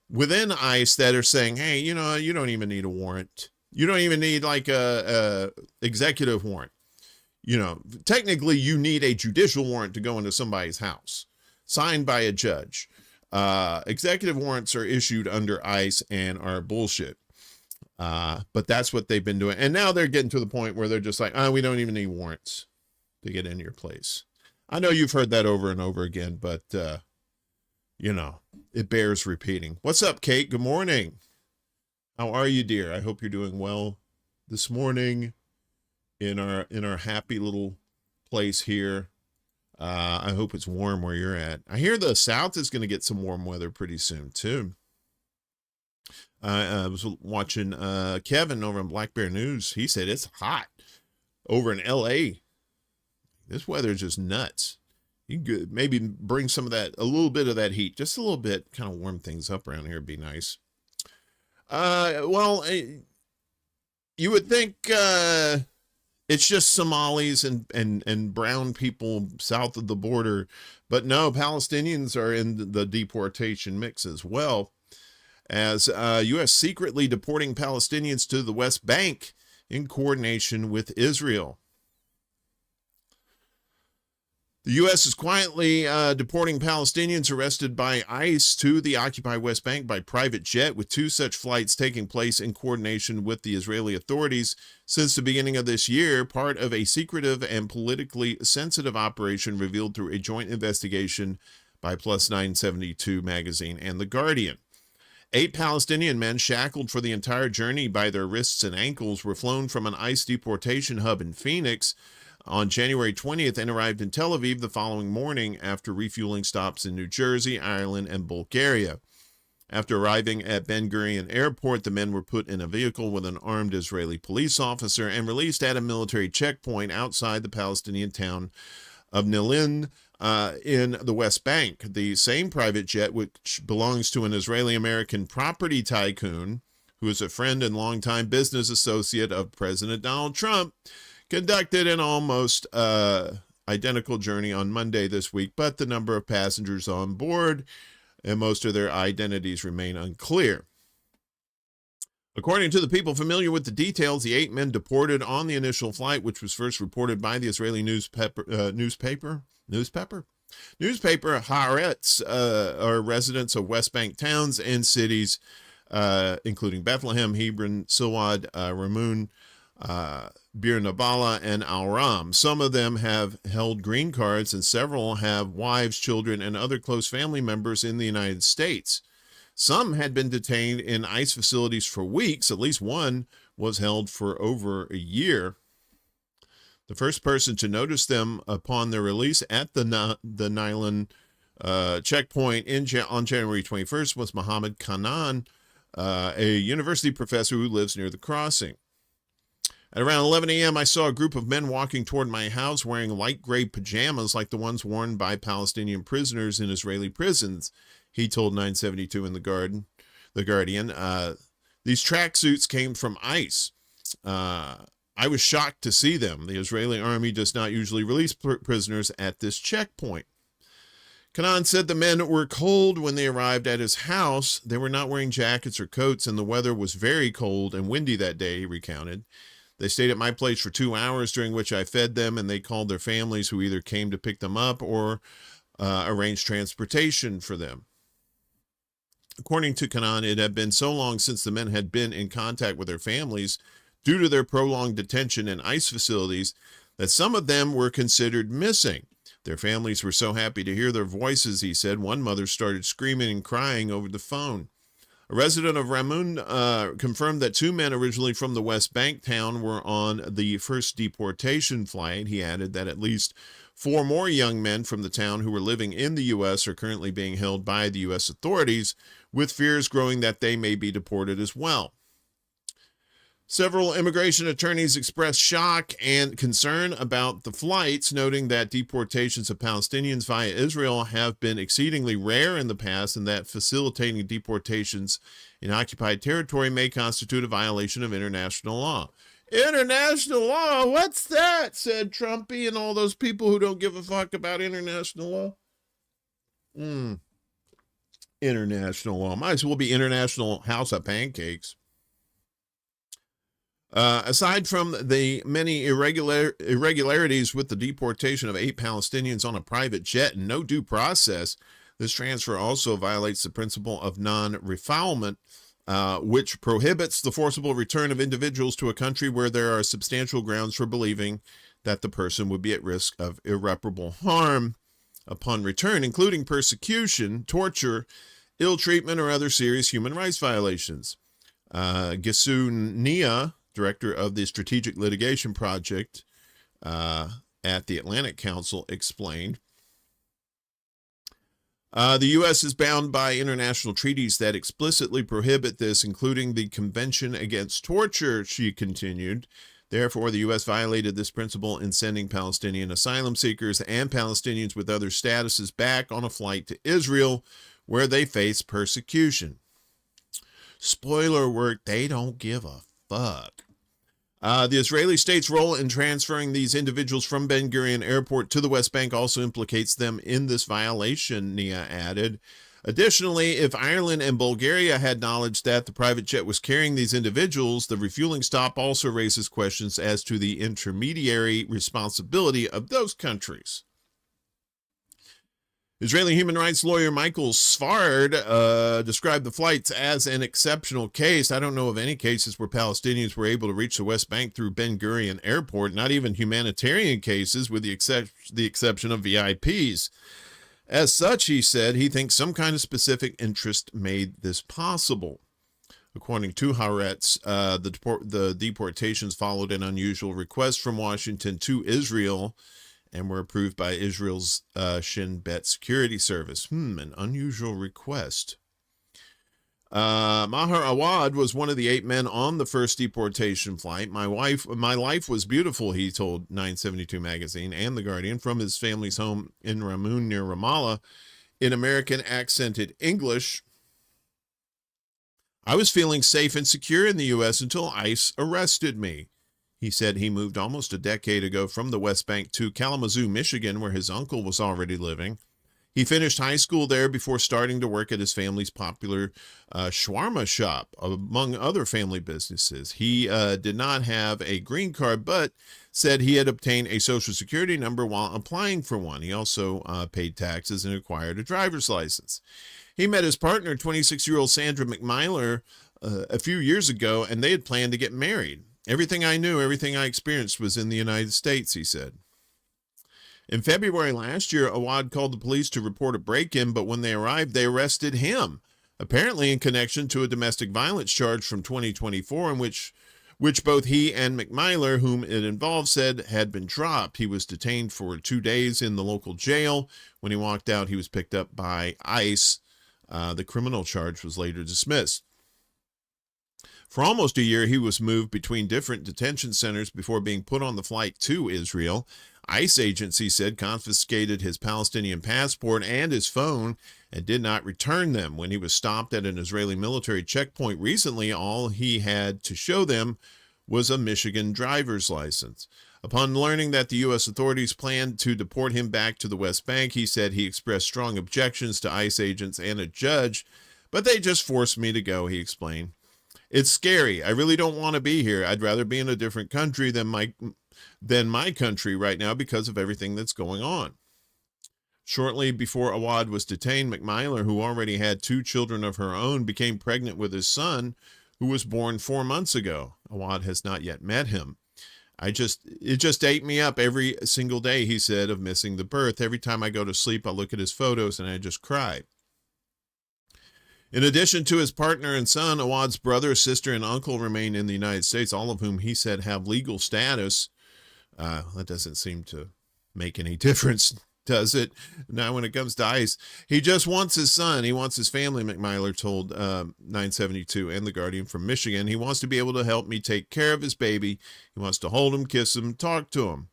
within ICE that are saying, hey, you don't even need a warrant. You don't even need like a executive warrant. Technically you need a judicial warrant to go into somebody's house signed by a judge. Executive warrants are issued under ICE and are bullshit. But that's what they've been doing. And now they're getting to the point where they're just like, we don't even need warrants to get into your place. I know you've heard that over and over again, but, it bears repeating. What's up, Kate? Good morning. How are you, dear? I hope you're doing well this morning in our happy little place here. I hope it's warm where you're at. I hear the South is going to get some warm weather pretty soon, too. I was watching Kevin over on Black Bear News. He said it's hot over in L.A. This weather is just nuts. You could maybe bring some of that, a little bit of that heat, just a little bit, kind of warm things up around here. It'd be nice. You would think it's just Somalis and brown people south of the border, but no, Palestinians are in the deportation mix as well, as U.S. secretly deporting Palestinians to the West Bank in coordination with Israel. The U.S. is quietly deporting Palestinians arrested by ICE to the occupied West Bank by private jet, with 2 such flights taking place in coordination with the Israeli authorities since the beginning of this year, part of a secretive and politically sensitive operation revealed through a joint investigation by Plus 972 magazine and The Guardian. 8 Palestinian men shackled for the entire journey by their wrists and ankles were flown from an ICE deportation hub in Phoenix on January 20th and arrived in Tel Aviv the following morning after refueling stops in New Jersey, Ireland, and Bulgaria. After arriving at Ben Gurion Airport, the men were put in a vehicle with an armed Israeli police officer and released at a military checkpoint outside the Palestinian town of Nilin in the West Bank. The same private jet, which belongs to an Israeli-American property tycoon who is a friend and longtime business associate of President Donald Trump, conducted an almost identical journey on Monday this week, but the number of passengers on board and most of their identities remain unclear. According to the people familiar with the details, the 8 men deported on the initial flight, which was first reported by the Israeli newspaper Haaretz, are residents of West Bank towns and cities, including Bethlehem, Hebron, Silwad, Ramun, Bir Nabala, and Al-Ram. Some of them have held green cards, and several have wives, children, and other close family members in the United States. Some had been detained in ICE facilities for weeks. At least one was held for over a year. The first person to notice them upon their release at the Nylon checkpoint on January 21st was Mohammed Kanan, a university professor who lives near the crossing. At around 11 a.m., I saw a group of men walking toward my house wearing light gray pajamas like the ones worn by Palestinian prisoners in Israeli prisons, he told 972 in The Guardian. These tracksuits came from ICE. I was shocked to see them. The Israeli army does not usually release prisoners at this checkpoint. Kanan said the men were cold when they arrived at his house. They were not wearing jackets or coats, and the weather was very cold and windy that day, he recounted. They stayed at my place for 2 hours, during which I fed them, and they called their families, who either came to pick them up or arranged transportation for them. According to Kanan, it had been so long since the men had been in contact with their families due to their prolonged detention in ICE facilities that some of them were considered missing. Their families were so happy to hear their voices, he said. One mother started screaming and crying over the phone. A resident of Ramun confirmed that 2 men originally from the West Bank town were on the first deportation flight. He added that at least 4 more young men from the town who were living in the U.S. are currently being held by the U.S. authorities, with fears growing that they may be deported as well. Several immigration attorneys expressed shock and concern about the flights, noting that deportations of Palestinians via Israel have been exceedingly rare in the past, and that facilitating deportations in occupied territory may constitute a violation of international law. International law? What's that? Said Trumpy and all those people who don't give a fuck about international law. International law. Might as well be International House of Pancakes. Aside from the many irregularities with the deportation of 8 Palestinians on a private jet and no due process, this transfer also violates the principle of non-refoulement, which prohibits the forcible return of individuals to a country where there are substantial grounds for believing that the person would be at risk of irreparable harm upon return, including persecution, torture, ill treatment, or other serious human rights violations. Gisu Nia, director of the Strategic Litigation Project at the Atlantic Council, explained. The U.S. is bound by international treaties that explicitly prohibit this, including the Convention Against Torture, she continued. Therefore, the U.S. violated this principle in sending Palestinian asylum seekers and Palestinians with other statuses back on a flight to Israel, where they face persecution. Spoiler alert, they don't give a fuck. The Israeli state's role in transferring these individuals from Ben Gurion Airport to the West Bank also implicates them in this violation, Nia added. Additionally, if Ireland and Bulgaria had knowledge that the private jet was carrying these individuals, the refueling stop also raises questions as to the intermediary responsibility of those countries. Israeli human rights lawyer Michael Svard described the flights as an exceptional case. I don't know of any cases where Palestinians were able to reach the West Bank through Ben Gurion Airport, not even humanitarian cases, with the exception of VIPs. As such, he said, he thinks some kind of specific interest made this possible. According to Haaretz, the deportations followed an unusual request from Washington to Israel and were approved by Israel's Shin Bet security service. An unusual request. Maher Awad was one of the 8 men on the first deportation flight. My life was beautiful, he told 972 magazine and The Guardian from his family's home in Ramun near Ramallah in American accented English. I was feeling safe and secure in the U.S. until ICE arrested me. He said he moved almost a decade ago from the West Bank to Kalamazoo, Michigan, where his uncle was already living. He finished high school there before starting to work at his family's popular shawarma shop, among other family businesses. He did not have a green card, but said he had obtained a Social Security number while applying for one. He also paid taxes and acquired a driver's license. He met his partner, 26-year-old Sandra McMyler, a few years ago, and they had planned to get married. Everything I knew, everything I experienced was in the United States, he said. In February last year, Awad called the police to report a break-in, but when they arrived, they arrested him, apparently in connection to a domestic violence charge from 2024 in which both he and McMyler, whom it involved, said had been dropped. He was detained for 2 days in the local jail. When he walked out, he was picked up by ICE. The criminal charge was later dismissed. For almost a year, he was moved between different detention centers before being put on the flight to Israel. ICE agency said confiscated his Palestinian passport and his phone and did not return them. When he was stopped at an Israeli military checkpoint recently, all he had to show them was a Michigan driver's license. Upon learning that the U.S. authorities planned to deport him back to the West Bank, he said he expressed strong objections to ICE agents and a judge, but they just forced me to go, he explained. It's scary. I really don't want to be here. I'd rather be in a different country than my country right now because of everything that's going on. Shortly before Awad was detained, McMyler, who already had 2 children of her own, became pregnant with his son, who was born 4 months ago. Awad has not yet met him. It just ate me up every single day, he said, of missing the birth. Every time I go to sleep, I look at his photos and I just cry. In addition to his partner and son, Awad's brother, sister, and uncle remain in the United States, all of whom he said have legal status. That doesn't seem to make any difference, does it? Now, when it comes to ICE, he just wants his son. He wants his family, McMyler told 972 and The Guardian from Michigan. He wants to be able to help me take care of his baby. He wants to hold him, kiss him, talk to him.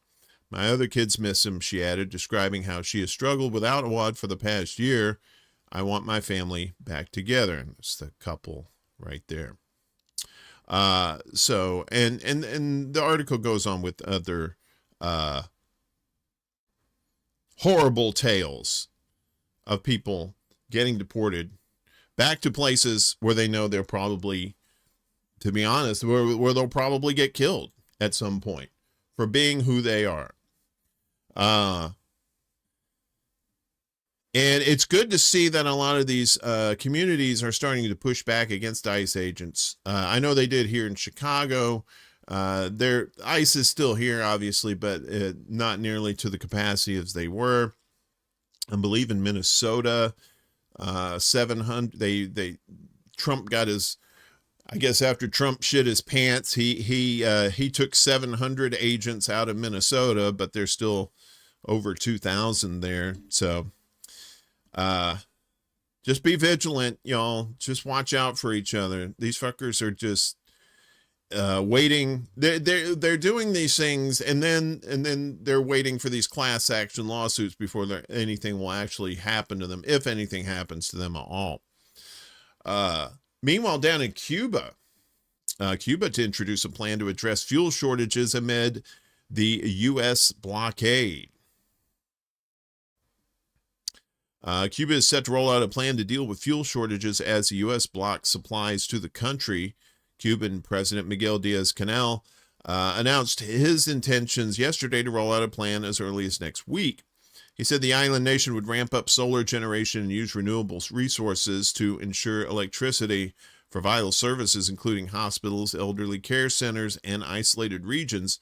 My other kids miss him, she added, describing how she has struggled without Awad for the past year. I want my family back together. And it's the couple right there. So, and the article goes on with other horrible tales of people getting deported back to places where they know they're probably, to be honest, where they'll probably get killed at some point for being who they are. And it's good to see that a lot of these communities are starting to push back against ICE agents. I know they did here in Chicago. ICE is still here, obviously, but not nearly to the capacity as they were. I believe in Minnesota, 700. Trump got his. I guess after Trump shit his pants, he took 700 agents out of Minnesota, but there's still over 2,000 there. So. Just be vigilant, y'all. Just watch out for each other. These fuckers are just waiting. They're doing these things, and then they're waiting for these class action lawsuits before anything will actually happen to them, if anything happens to them at all. Meanwhile, down in Cuba, to introduce a plan to address fuel shortages amid the U.S. blockade. Cuba is set to roll out a plan to deal with fuel shortages as the U.S. blocks supplies to the country. Cuban President Miguel Diaz-Canel announced his intentions yesterday to roll out a plan as early as next week. He said the island nation would ramp up solar generation and use renewable resources to ensure electricity for vital services, including hospitals, elderly care centers, and isolated regions.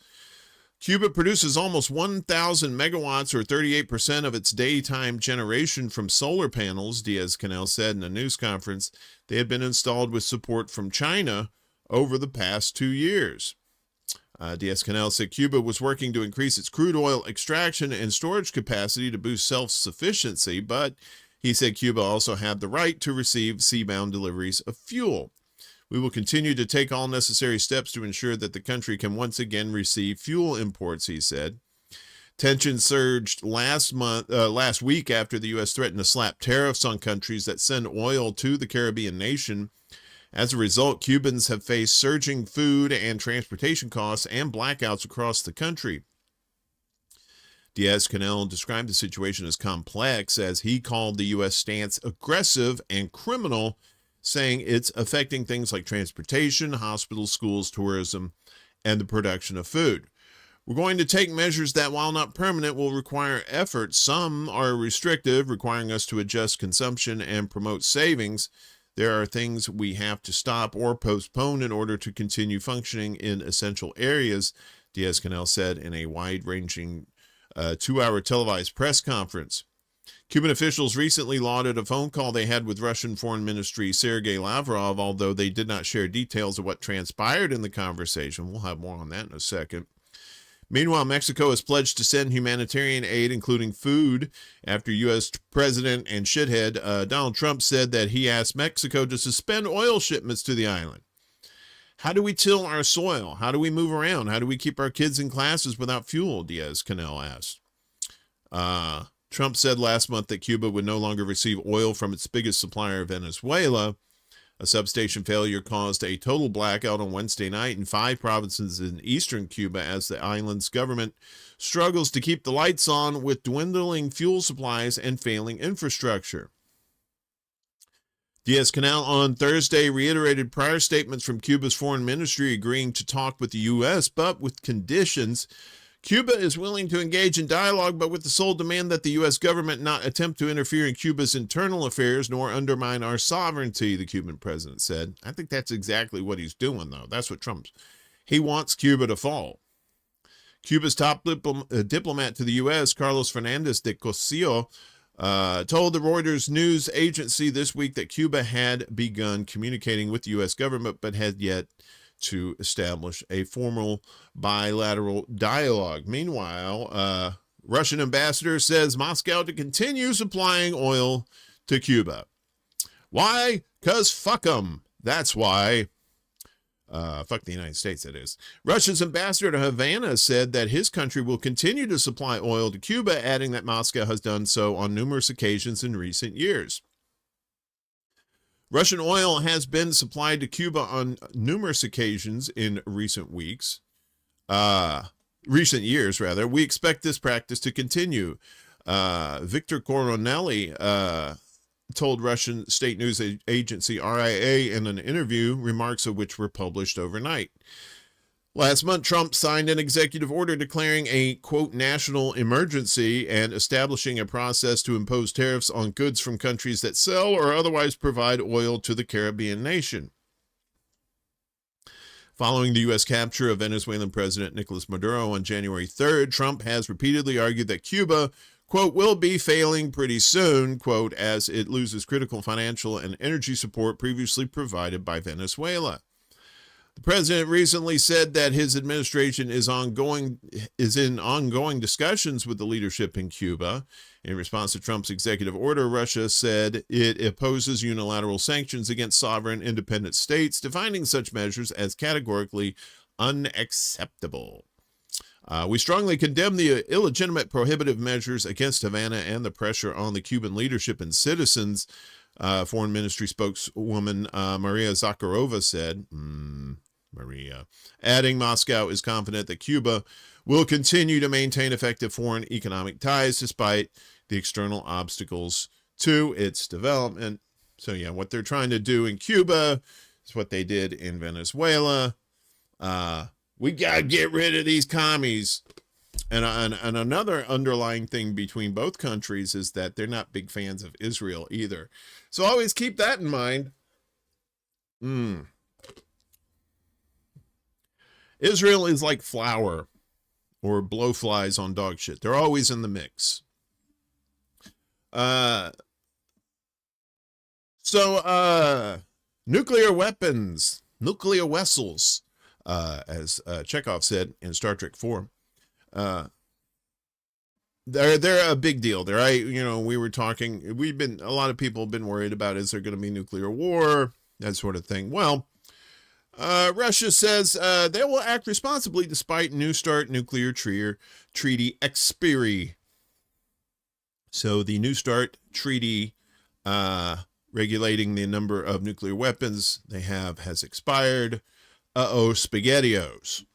Cuba produces almost 1,000 megawatts, or 38% of its daytime generation, from solar panels, Diaz-Canel said in a news conference. They had been installed with support from China over the past 2 years. Diaz-Canel said Cuba was working to increase its crude oil extraction and storage capacity to boost self-sufficiency, but he said Cuba also had the right to receive seabound deliveries of fuel. We will continue to take all necessary steps to ensure that the country can once again receive fuel imports, he said. Tensions surged last week after the U.S. threatened to slap tariffs on countries that send oil to the Caribbean nation. As a result, Cubans have faced surging food and transportation costs and blackouts across the country. Diaz-Canel described the situation as complex, as he called the U.S. stance aggressive and criminal, saying it's affecting things like transportation, hospitals, schools, tourism, and the production of food. We're going to take measures that, while not permanent, will require effort. Some are restrictive, requiring us to adjust consumption and promote savings. There are things we have to stop or postpone in order to continue functioning in essential areas, Diaz-Canel said in a wide-ranging 2-hour televised press conference. Cuban officials recently lauded a phone call they had with Russian Foreign Ministry Sergei Lavrov, although they did not share details of what transpired in the conversation. We'll have more on that in a second. Meanwhile, Mexico has pledged to send humanitarian aid, including food, after U.S. President and shithead Donald Trump said that he asked Mexico to suspend oil shipments to the island. How do we till our soil? How do we move around? How do we keep our kids in classes without fuel? Diaz-Canel asked. Trump said last month that Cuba would no longer receive oil from its biggest supplier, Venezuela. A substation failure caused a total blackout on Wednesday night in 5 provinces in eastern Cuba as the island's government struggles to keep the lights on with dwindling fuel supplies and failing infrastructure. Diaz-Canel on Thursday reiterated prior statements from Cuba's foreign ministry agreeing to talk with the U.S., but with conditions. Cuba is willing to engage in dialogue, but with the sole demand that the U.S. government not attempt to interfere in Cuba's internal affairs nor undermine our sovereignty, the Cuban president said. I think that's exactly what he's doing, though. That's what Trump's. He wants Cuba to fall. Cuba's top diplomat to the U.S., Carlos Fernandez de Cosio, told the Reuters news agency this week that Cuba had begun communicating with the U.S. government, but had yet to establish a formal bilateral dialogue. Meanwhile, Russian ambassador says Moscow to continue supplying oil to Cuba. Why? 'Cause fuck them. That's why. Fuck the United States, that is. Russia's ambassador to Havana said that his country will continue to supply oil to Cuba, adding that Moscow has done so on numerous occasions in recent years. Russian oil has been supplied to Cuba on numerous occasions in recent years. We expect this practice to continue. Victor Coronelli told Russian state news agency RIA in an interview, remarks of which were published overnight. Last month, Trump signed an executive order declaring a, quote, national emergency and establishing a process to impose tariffs on goods from countries that sell or otherwise provide oil to the Caribbean nation. Following the U.S. capture of Venezuelan President Nicolas Maduro on January 3rd, Trump has repeatedly argued that Cuba, quote, will be failing pretty soon, quote, as it loses critical financial and energy support previously provided by Venezuela. The president recently said that his administration is in ongoing discussions with the leadership in Cuba. In response to Trump's executive order, Russia said it opposes unilateral sanctions against sovereign independent states, defining such measures as categorically unacceptable. We strongly condemn the illegitimate prohibitive measures against Havana and the pressure on the Cuban leadership and citizens, Foreign Ministry spokeswoman Maria Zakharova said. Adding, Moscow is confident that Cuba will continue to maintain effective foreign economic ties despite the external obstacles to its development. So, yeah, what they're trying to do in Cuba is what they did in Venezuela. We got to get rid of these commies. And another underlying thing between both countries is that they're not big fans of Israel either. So always keep that in mind. Israel is like flour or blowflies on dog shit. They're always in the mix. Nuclear weapons, nuclear vessels, as Chekhov said in Star Trek 4. They're a big deal. We were talking, a lot of people have been worried about, is there going to be nuclear war, that sort of thing. Well, Russia says they will act responsibly despite New START nuclear treaty expiry. So the New START treaty regulating the number of nuclear weapons they have has expired. SpaghettiOs.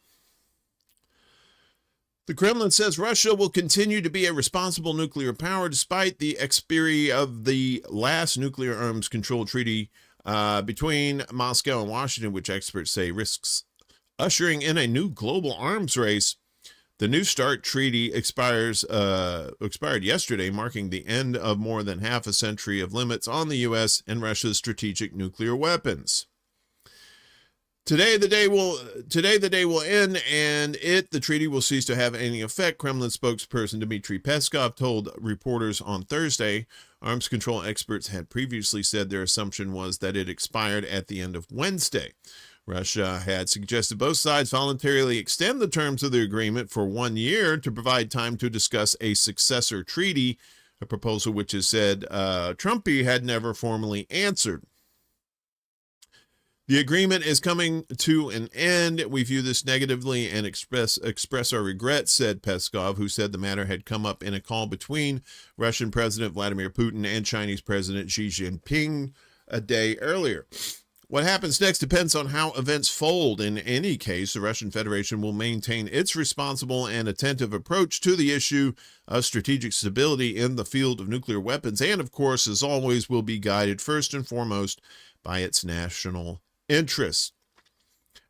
The Kremlin says Russia will continue to be a responsible nuclear power despite the expiry of the last nuclear arms control treaty between Moscow and Washington, which experts say risks ushering in a new global arms race. The New START treaty expired yesterday, marking the end of more than half a century of limits on the U.S. and Russia's strategic nuclear weapons. Today the day will end, and the treaty will cease to have any effect, Kremlin spokesperson Dmitry Peskov told reporters on Thursday. Arms control experts had previously said their assumption was that it expired at the end of Wednesday. Russia had suggested both sides voluntarily extend the terms of the agreement for 1 year to provide time to discuss a successor treaty, a proposal which is said Trumpy had never formally answered. The agreement is coming to an end. We view this negatively and express our regret, said Peskov, who said the matter had come up in a call between Russian President Vladimir Putin and Chinese President Xi Jinping a day earlier. What happens next depends on how events fold. In any case, the Russian Federation will maintain its responsible and attentive approach to the issue of strategic stability in the field of nuclear weapons, and of course, as always, will be guided first and foremost by its national interests.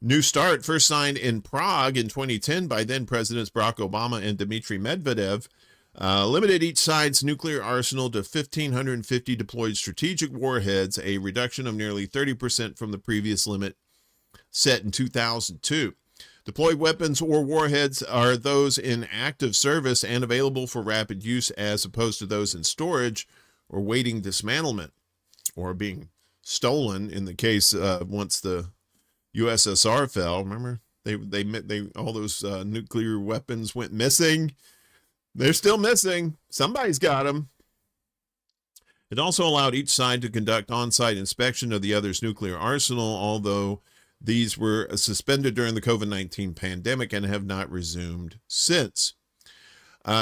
New START, first signed in Prague in 2010 by then Presidents Barack Obama and Dmitry Medvedev, limited each side's nuclear arsenal to 1,550 deployed strategic warheads, a reduction of nearly 30% from the previous limit set in 2002. Deployed weapons or warheads are those in active service and available for rapid use, as opposed to those in storage or waiting dismantlement or being stolen in the case once the USSR fell. Remember, they all those nuclear weapons went missing. They're still missing. Somebody's got them. It also allowed each side to conduct on-site inspection of the other's nuclear arsenal, although these were suspended during the COVID-19 pandemic and have not resumed since.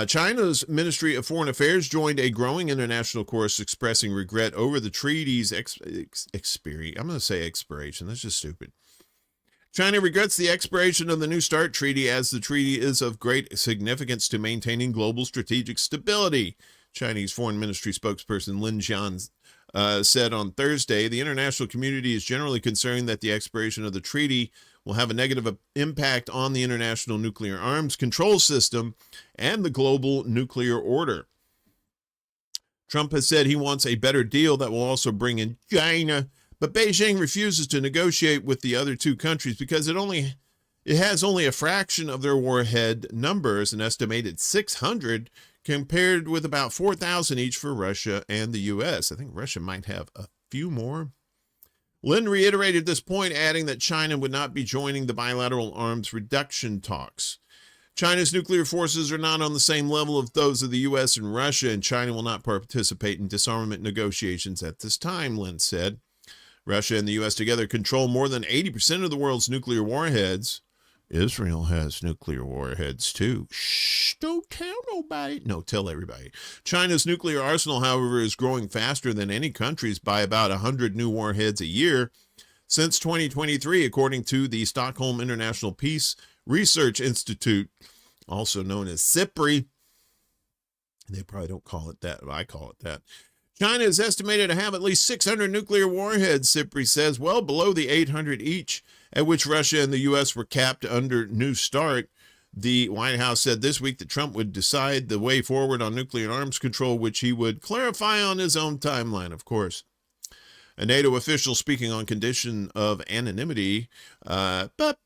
China's Ministry of Foreign Affairs joined a growing international chorus expressing regret over the treaty's expiration. I'm going to say expiration. That's just stupid. China regrets the expiration of the New START treaty, as the treaty is of great significance to maintaining global strategic stability, Chinese Foreign Ministry spokesperson Lin Jian said on Thursday. The international community is generally concerned that the expiration of the treaty will have a negative impact on the international nuclear arms control system and the global nuclear order. Trump has said he wants a better deal that will also bring in China, but Beijing refuses to negotiate with the other two countries because it has only a fraction of their warhead numbers, an estimated 600, compared with about 4,000 each for Russia and the U.S. I think Russia might have a few more. Lin reiterated this point, adding that China would not be joining the bilateral arms reduction talks. China's nuclear forces are not on the same level of those of the U.S. and Russia, and China will not participate in disarmament negotiations at this time, Lin said. Russia and the U.S. together control more than 80% of the world's nuclear warheads. Israel has nuclear warheads too. Shh, don't tell nobody. No, tell everybody. China's nuclear arsenal, however, is growing faster than any country's by about 100 new warheads a year since 2023, according to the Stockholm International Peace Research Institute, also known as SIPRI. They probably don't call it that, but I call it that. China is estimated to have at least 600 nuclear warheads, SIPRI says, well below the 800 each, at which Russia and the U.S. were capped under New START. The White House said this week that Trump would decide the way forward on nuclear arms control, which he would clarify on his own timeline, of course. A NATO official speaking on condition of anonymity, called on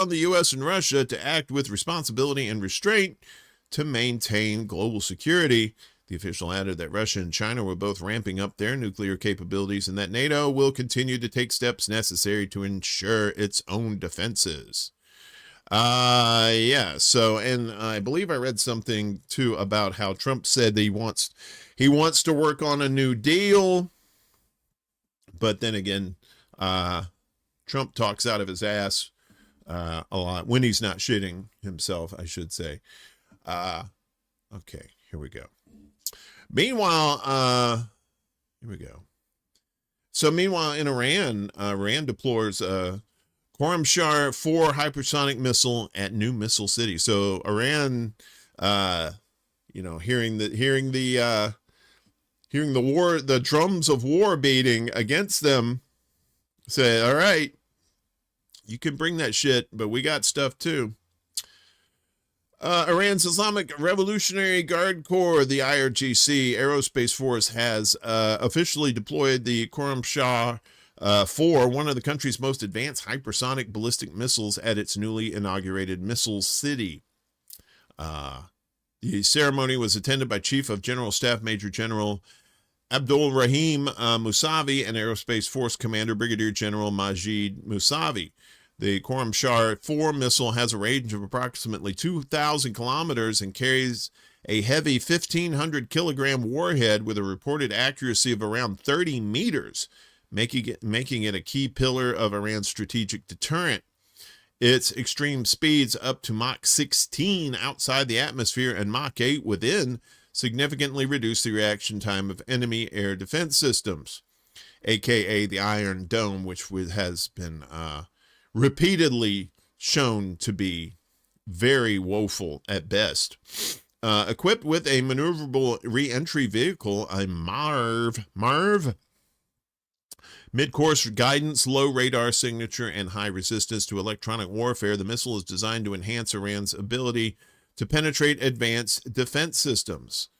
the U.S. and Russia to act with responsibility and restraint to maintain global security. The official added that Russia and China were both ramping up their nuclear capabilities and that NATO will continue to take steps necessary to ensure its own defenses. So, and I believe I read something too about how Trump said that he wants to work on a new deal. But then again, Trump talks out of his ass a lot when he's not shitting himself, I should say. Okay, here we go. Meanwhile, here we go. So meanwhile, in Iran, Iran deplores Khorramshahr 4 hypersonic missile at new missile city. So Iran, hearing the war, the drums of war beating against them, say, all right, you can bring that shit, but we got stuff too. Iran's Islamic Revolutionary Guard Corps, the IRGC Aerospace Force, has officially deployed the Khorramshahr 4, one of the country's most advanced hypersonic ballistic missiles, at its newly inaugurated missile city. The ceremony was attended by Chief of General Staff Major General Abdul Rahim Musavi and Aerospace Force Commander Brigadier General Majid Musavi. The Khorramshahr 4 missile has a range of approximately 2,000 kilometers and carries a heavy 1,500 kilogram warhead with a reported accuracy of around 30 meters, making it a key pillar of Iran's strategic deterrent. Its extreme speeds up to Mach 16 outside the atmosphere and Mach 8 within significantly reduce the reaction time of enemy air defense systems, aka the Iron Dome, which has been repeatedly shown to be very woeful at best. Equipped with a maneuverable re-entry vehicle, a MARV, mid-course guidance, low radar signature, and high resistance to electronic warfare, the missile is designed to enhance Iran's ability to penetrate advanced defense systems.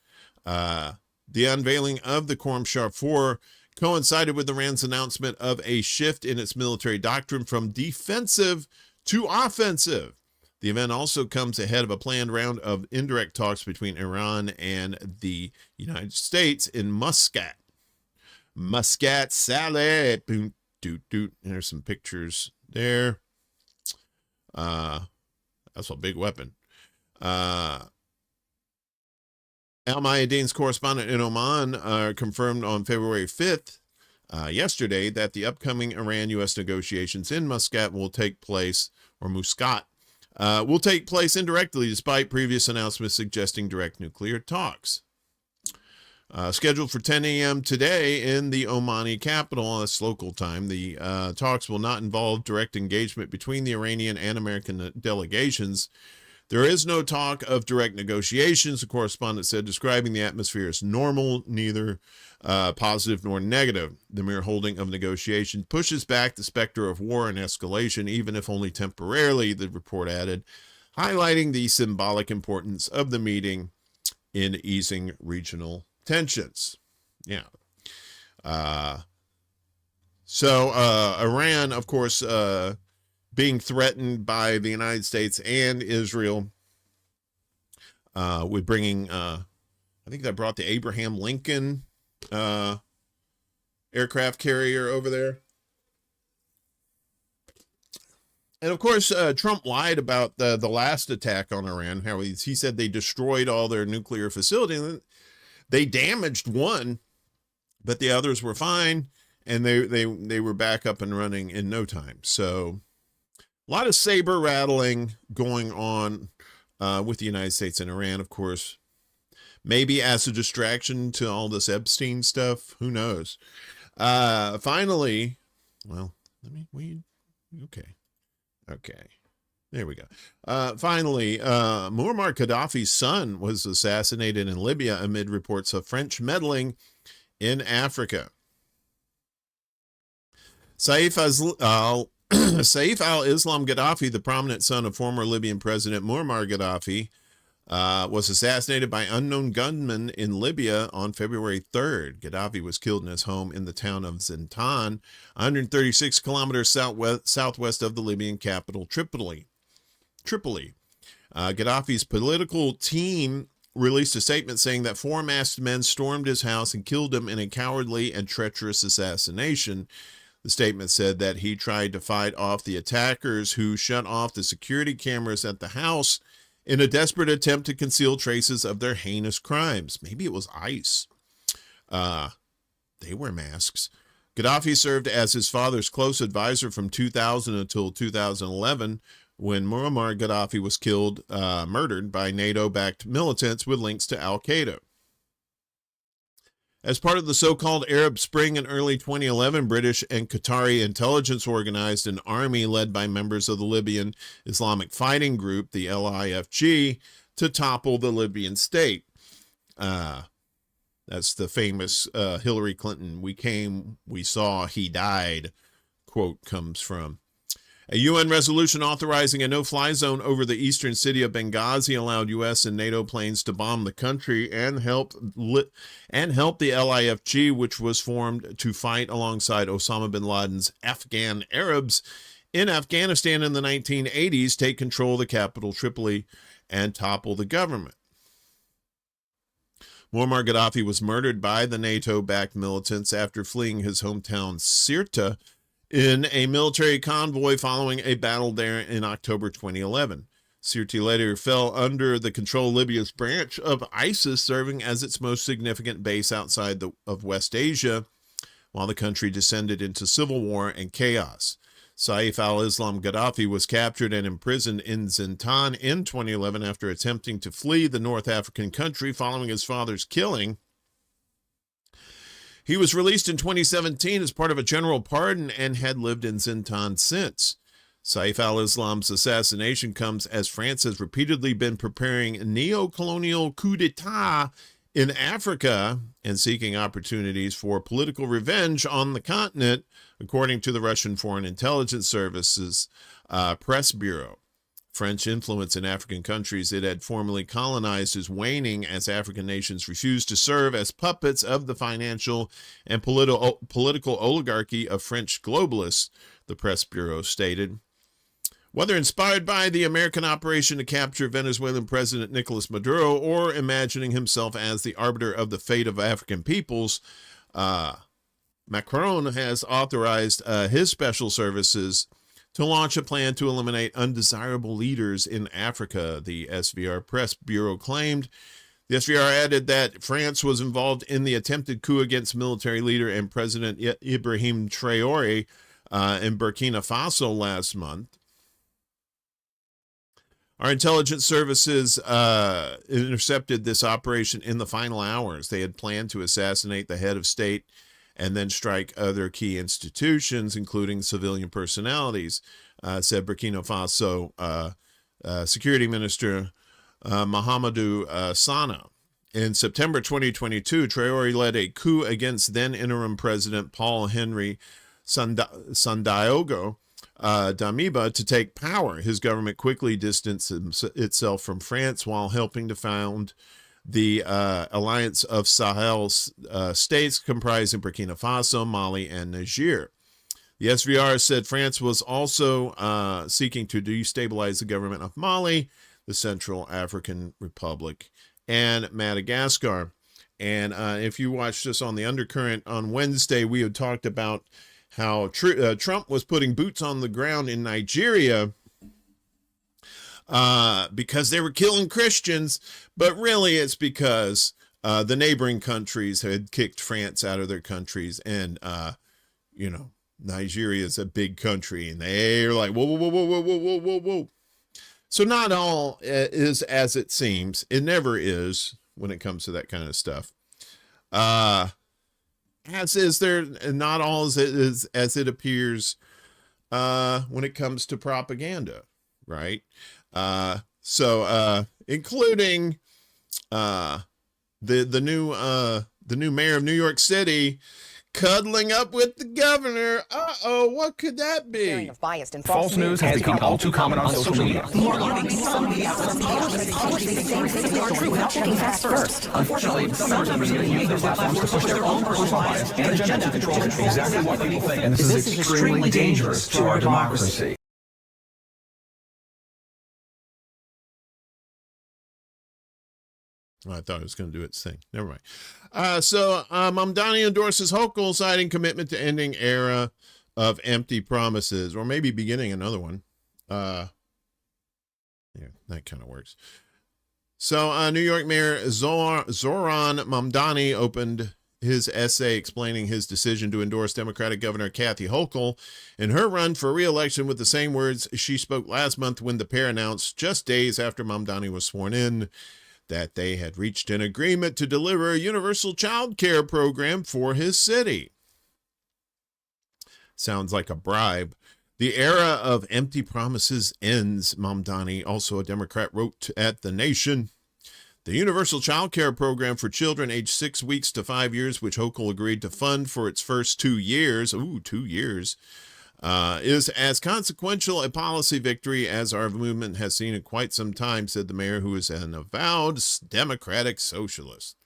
The unveiling of the Khorramshahr 4 coincided with Iran's announcement of a shift in its military doctrine from defensive to offensive. The event also comes ahead of a planned round of indirect talks between Iran and the United States in Muscat. Muscat salad. Boom, doot, doot. There's some pictures there. That's a big weapon. Al Mayadeen's correspondent in Oman confirmed on February 5th, yesterday, that the upcoming Iran-U.S. negotiations in Muscat will take place, or Muscat, will take place indirectly, despite previous announcements suggesting direct nuclear talks. Scheduled for 10 a.m. today in the Omani capital, that's local time. The talks will not involve direct engagement between the Iranian and American delegations. There is no talk of direct negotiations, the correspondent said, describing the atmosphere as normal, neither positive nor negative. The mere holding of negotiation pushes back the specter of war and escalation, even if only temporarily, the report added, highlighting the symbolic importance of the meeting in easing regional tensions. Yeah. So Iran, of course, being threatened by the United States and Israel with bringing, I think that brought the Abraham Lincoln aircraft carrier over there. And of course, Trump lied about the last attack on Iran, how he said they destroyed all their nuclear facilities. They damaged one, but the others were fine, and they were back up and running in no time. So a lot of saber rattling going on with the United States and Iran, of course, maybe as a distraction to all this Epstein stuff. Who knows? Finally, well, okay. There we go. Finally, Muammar Gaddafi's son was assassinated in Libya amid reports of French meddling in Africa. Saif al-Islam Gaddafi, the prominent son of former Libyan President Muammar Gaddafi, was assassinated by unknown gunmen in Libya on February 3rd. Gaddafi was killed in his home in the town of Zintan, 136 kilometers southwest of the Libyan capital, Tripoli. Gaddafi's political team released a statement saying that 4 masked men stormed his house and killed him in a cowardly and treacherous assassination. The statement said that he tried to fight off the attackers who shut off the security cameras at the house in a desperate attempt to conceal traces of their heinous crimes. Maybe it was ICE. They wear masks. Gaddafi served as his father's close advisor from 2000 until 2011, when Muammar Gaddafi was murdered by NATO-backed militants with links to Al-Qaeda. As part of the so-called Arab Spring in early 2011, British and Qatari intelligence organized an army led by members of the Libyan Islamic Fighting Group, the LIFG, to topple the Libyan state. That's the famous Hillary Clinton, "We came, we saw, he died" quote comes from. A UN resolution authorizing a no-fly zone over the eastern city of Benghazi allowed U.S. and NATO planes to bomb the country and help the LIFG, which was formed to fight alongside Osama bin Laden's Afghan Arabs in Afghanistan in the 1980s, take control of the capital, Tripoli, and topple the government. Muammar Gaddafi was murdered by the NATO-backed militants after fleeing his hometown Sirte in a military convoy following a battle there in October 2011. Sirte later fell under the control of Libya's branch of ISIS, serving as its most significant base outside of West Asia, while the country descended into civil war and chaos. Saif al-Islam Gaddafi was captured and imprisoned in Zintan in 2011 after attempting to flee the North African country following his father's killing. He was released in 2017 as part of a general pardon and had lived in Zintan since. Saif al-Islam's assassination comes as France has repeatedly been preparing neo-colonial coup d'etat in Africa and seeking opportunities for political revenge on the continent, according to the Russian Foreign Intelligence Service's press bureau. French influence in African countries it had formerly colonized is waning as African nations refuse to serve as puppets of the financial and political oligarchy of French globalists, the press bureau stated. Whether inspired by the American operation to capture Venezuelan President Nicolas Maduro or imagining himself as the arbiter of the fate of African peoples, Macron has authorized his special services to launch a plan to eliminate undesirable leaders in Africa, the SVR press bureau claimed. The SVR added that France was involved in the attempted coup against military leader and President Ibrahim Traoré in Burkina Faso last month. Our intelligence services intercepted this operation in the final hours. They had planned to assassinate the head of state and then strike other key institutions, including civilian personalities, said Burkina Faso Security Minister Mahamadou Sana. In September 2022, Traoré led a coup against then-interim President Paul-Henri Sandaogo Damiba to take power. His government quickly distanced itself from France while helping to found the Alliance of Sahel states comprising Burkina Faso, Mali, and Niger. The SVR said France was also seeking to destabilize the government of Mali, the Central African Republic, and Madagascar. And if you watched us on the Undercurrent on Wednesday, we had talked about how Trump was putting boots on the ground in Nigeria because they were killing Christians, but really it's because the neighboring countries had kicked France out of their countries, and Nigeria is a big country, and they're like, whoa, whoa, whoa, whoa, whoa, whoa, whoa, whoa. So not all is as it seems. It never is when it comes to that kind of stuff. As is there not all as it appears when it comes to propaganda, right? Including the new mayor of New York City cuddling up with the governor. What could that be? Of biased and False news has become all too common on social media. More alarming, some media outlets without checking facts first. Unfortunately, some members of the media use their platforms to push their own personal bias and agenda to control exactly what people think. And this is extremely dangerous to our democracy. I thought it was going to do its thing. Never mind. Mamdani endorses Hochul, citing commitment to ending era of empty promises, or maybe beginning another one. Yeah, that kind of works. So New York Mayor Zoran Mamdani opened his essay explaining his decision to endorse Democratic Governor Kathy Hochul in her run for re-election with the same words she spoke last month when the pair announced, just days after Mamdani was sworn in, that they had reached an agreement to deliver a universal child care program for his city. Sounds like a bribe. The era of empty promises ends, Mamdani, also a Democrat, wrote at The Nation. The universal child care program for children aged 6 weeks to 5 years, which Hochul agreed to fund for its first 2 years, 2 years, is as consequential a policy victory as our movement has seen in quite some time, said the mayor, who is an avowed democratic socialist.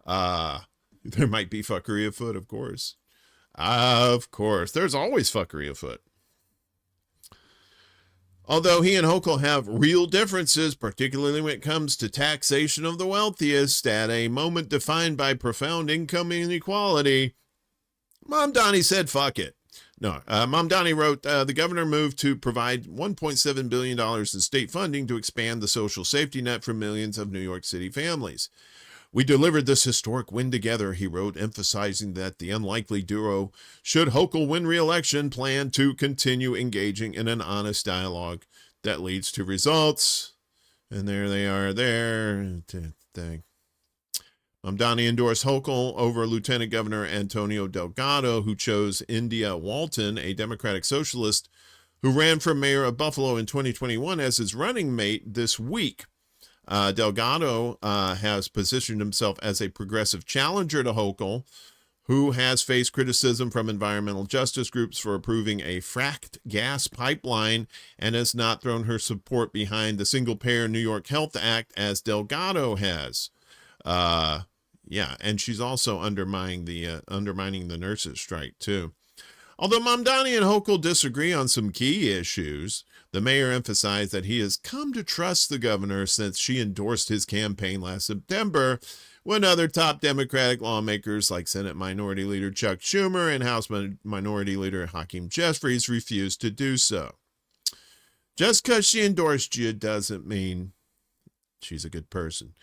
There might be fuckery afoot, of course. Of course. There's always fuckery afoot. Although he and Hochul have real differences, particularly when it comes to taxation of the wealthiest at a moment defined by profound income inequality, Mamdani said, fuck it. Mamdani wrote, the governor moved to provide $1.7 billion in state funding to expand the social safety net for millions of New York City families. We delivered this historic win together, he wrote, emphasizing that the unlikely duo, should Hochul win re-election, plan to continue engaging in an honest dialogue that leads to results. And there they are there. Mamdani endorsed Hochul over Lieutenant Governor Antonio Delgado, who chose India Walton, a Democratic socialist who ran for mayor of Buffalo in 2021, as his running mate this week. Delgado has positioned himself as a progressive challenger to Hochul, who has faced criticism from environmental justice groups for approving a fracked gas pipeline and has not thrown her support behind the single-payer New York Health Act as Delgado has. And she's also undermining the nurses' strike, too. Although Mamdani and Hochul disagree on some key issues, the mayor emphasized that he has come to trust the governor since she endorsed his campaign last September, when other top Democratic lawmakers like Senate Minority Leader Chuck Schumer and House Minority Leader Hakeem Jeffries refused to do so. Just because she endorsed you doesn't mean she's a good person.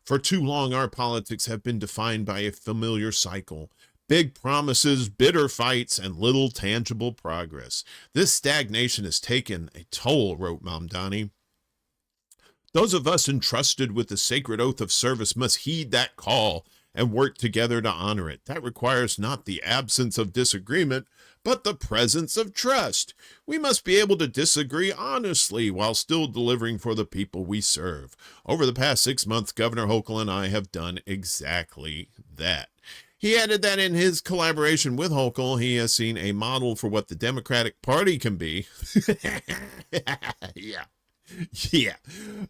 For too long, our politics have been defined by a familiar cycle. Big promises, bitter fights, and little tangible progress. This stagnation has taken a toll, wrote Mamdani. Those of us entrusted with the sacred oath of service must heed that call and work together to honor it. That requires not the absence of disagreement, but the presence of trust. We must be able to disagree honestly while still delivering for the people we serve. Over the past 6 months, Governor Hochul and I have done exactly that. He added that in his collaboration with Hochul, he has seen a model for what the Democratic Party can be. Yeah.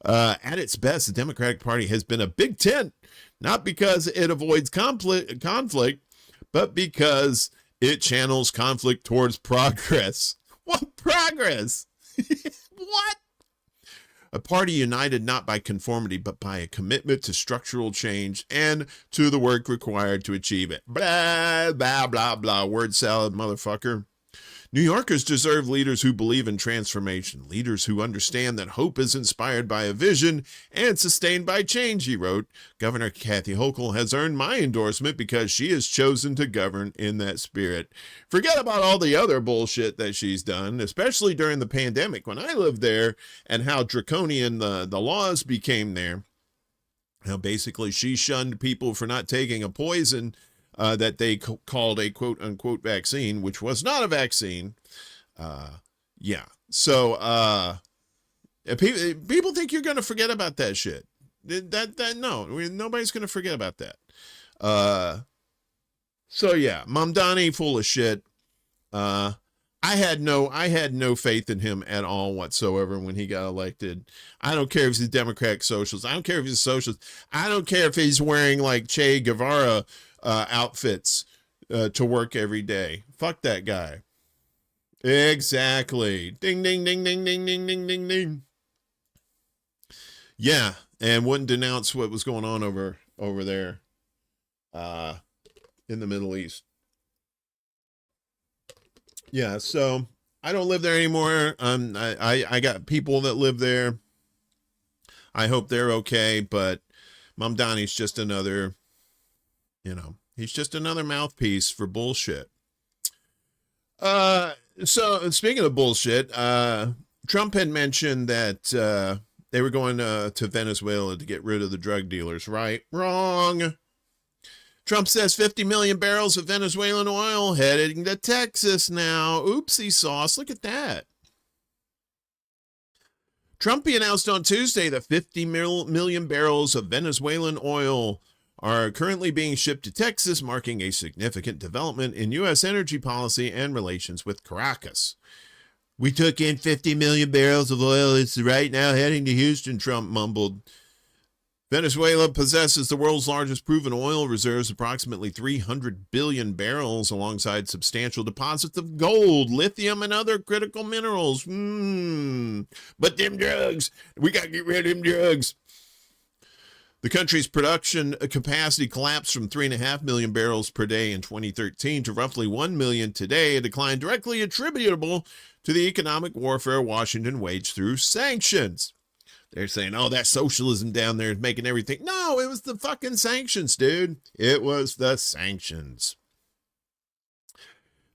At its best, the Democratic Party has been a big tent, not because it avoids conflict, but because it channels conflict towards progress. What progress? What? A party united not by conformity, but by a commitment to structural change and to the work required to achieve it. Blah, blah, blah, blah. Word salad, motherfucker. New Yorkers deserve leaders who believe in transformation, leaders who understand that hope is inspired by a vision and sustained by change, he wrote. Governor Kathy Hochul has earned my endorsement because she has chosen to govern in that spirit. Forget about all the other bullshit that she's done, especially during the pandemic when I lived there, and how draconian the laws became there. Now, basically, she shunned people for not taking a poison that they called a quote-unquote vaccine, which was not a vaccine. So people think you're going to forget about that shit. No, nobody's going to forget about that. Mamdani full of shit. I had no faith in him at all whatsoever when he got elected. I don't care if he's a Democratic socialist. I don't care if he's a socialist. I don't care if he's wearing like Che Guevara outfits to work every day. Fuck that guy. Exactly. Ding, ding, ding, ding, ding, ding, ding, ding, ding. Yeah, and wouldn't denounce what was going on over there in the Middle East. Yeah, so I don't live there anymore. I got people that live there. I hope they're okay, but Mamdani's just another, he's just another mouthpiece for bullshit. So speaking of bullshit, Trump had mentioned that they were going to Venezuela to get rid of the drug dealers, right? Wrong. Trump says 50 million barrels of Venezuelan oil heading to Texas now. Oopsie sauce. Look at that. Trump announced on Tuesday that 50 million barrels of Venezuelan oil are currently being shipped to Texas, marking a significant development in U.S. energy policy and relations with Caracas. We took in 50 million barrels of oil. It's right now heading to Houston, Trump mumbled. Venezuela possesses the world's largest proven oil reserves, approximately 300 billion barrels, alongside substantial deposits of gold, lithium, and other critical minerals. But them drugs, we got to get rid of them drugs. The country's production capacity collapsed from 3.5 million barrels per day in 2013 to roughly 1 million today, a decline directly attributable to the economic warfare Washington waged through sanctions. They're saying, oh, that socialism down there is making everything. No, it was the fucking sanctions, dude. It was the sanctions.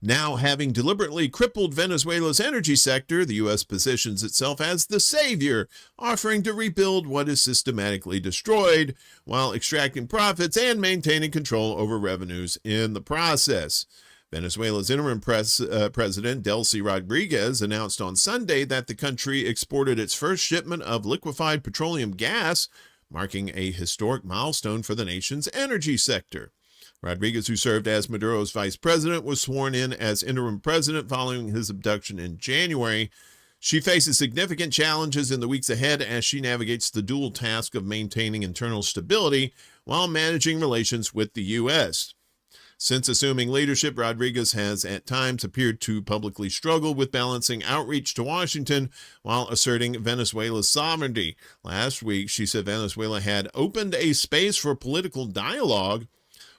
Now, having deliberately crippled Venezuela's energy sector, the U.S. positions itself as the savior, offering to rebuild what is systematically destroyed while extracting profits and maintaining control over revenues in the process. Venezuela's interim president, Delcy Rodriguez, announced on Sunday that the country exported its first shipment of liquefied petroleum gas, marking a historic milestone for the nation's energy sector. Rodriguez, who served as Maduro's vice president, was sworn in as interim president following his abduction in January. She faces significant challenges in the weeks ahead as she navigates the dual task of maintaining internal stability while managing relations with the U.S. Since assuming leadership, Rodriguez has at times appeared to publicly struggle with balancing outreach to Washington while asserting Venezuela's sovereignty. Last week, she said Venezuela had opened a space for political dialogue,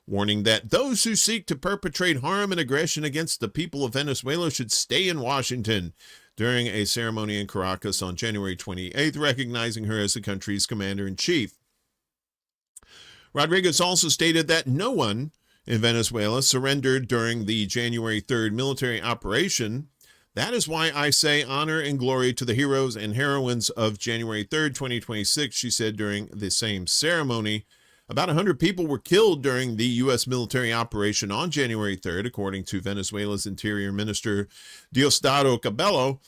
warning that those who seek to perpetrate harm and aggression against the people of Venezuela should stay in Washington, during a ceremony in Caracas on January 28th, recognizing her as the country's commander-in-chief. Rodriguez also stated that no one in Venezuela surrendered during the January 3rd military operation. That is why I say honor and glory to the heroes and heroines of January 3rd, 2026, she said during the same ceremony. About 100 people were killed during the U.S. military operation on January 3rd, according to Venezuela's Interior Minister Diosdado Cabello,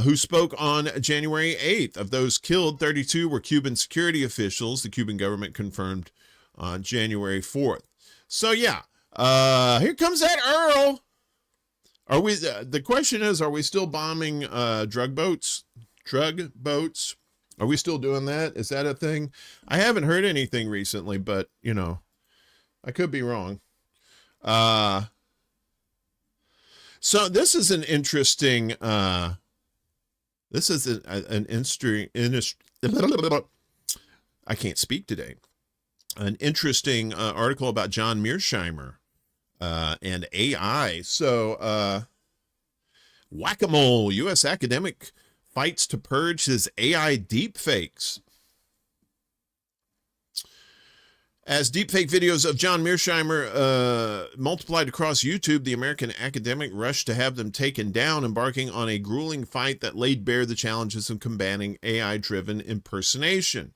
who spoke on January 8th. Of those killed, 32 were Cuban security officials, the Cuban government confirmed on January 4th. So, yeah, here comes that Earl. Are we? The question is, are we still bombing drug boats? Drug boats? Are we still doing that? Is that a thing? I haven't heard anything recently, but, you know, I could be wrong. So this is an interesting, an I can't speak today. An interesting article about John Mearsheimer and AI. So, whack-a-mole, U.S. academic fights to purge his AI deepfakes. As deepfake videos of John Mearsheimer multiplied across YouTube, the American academic rushed to have them taken down, embarking on a grueling fight that laid bare the challenges of combating AI-driven impersonation.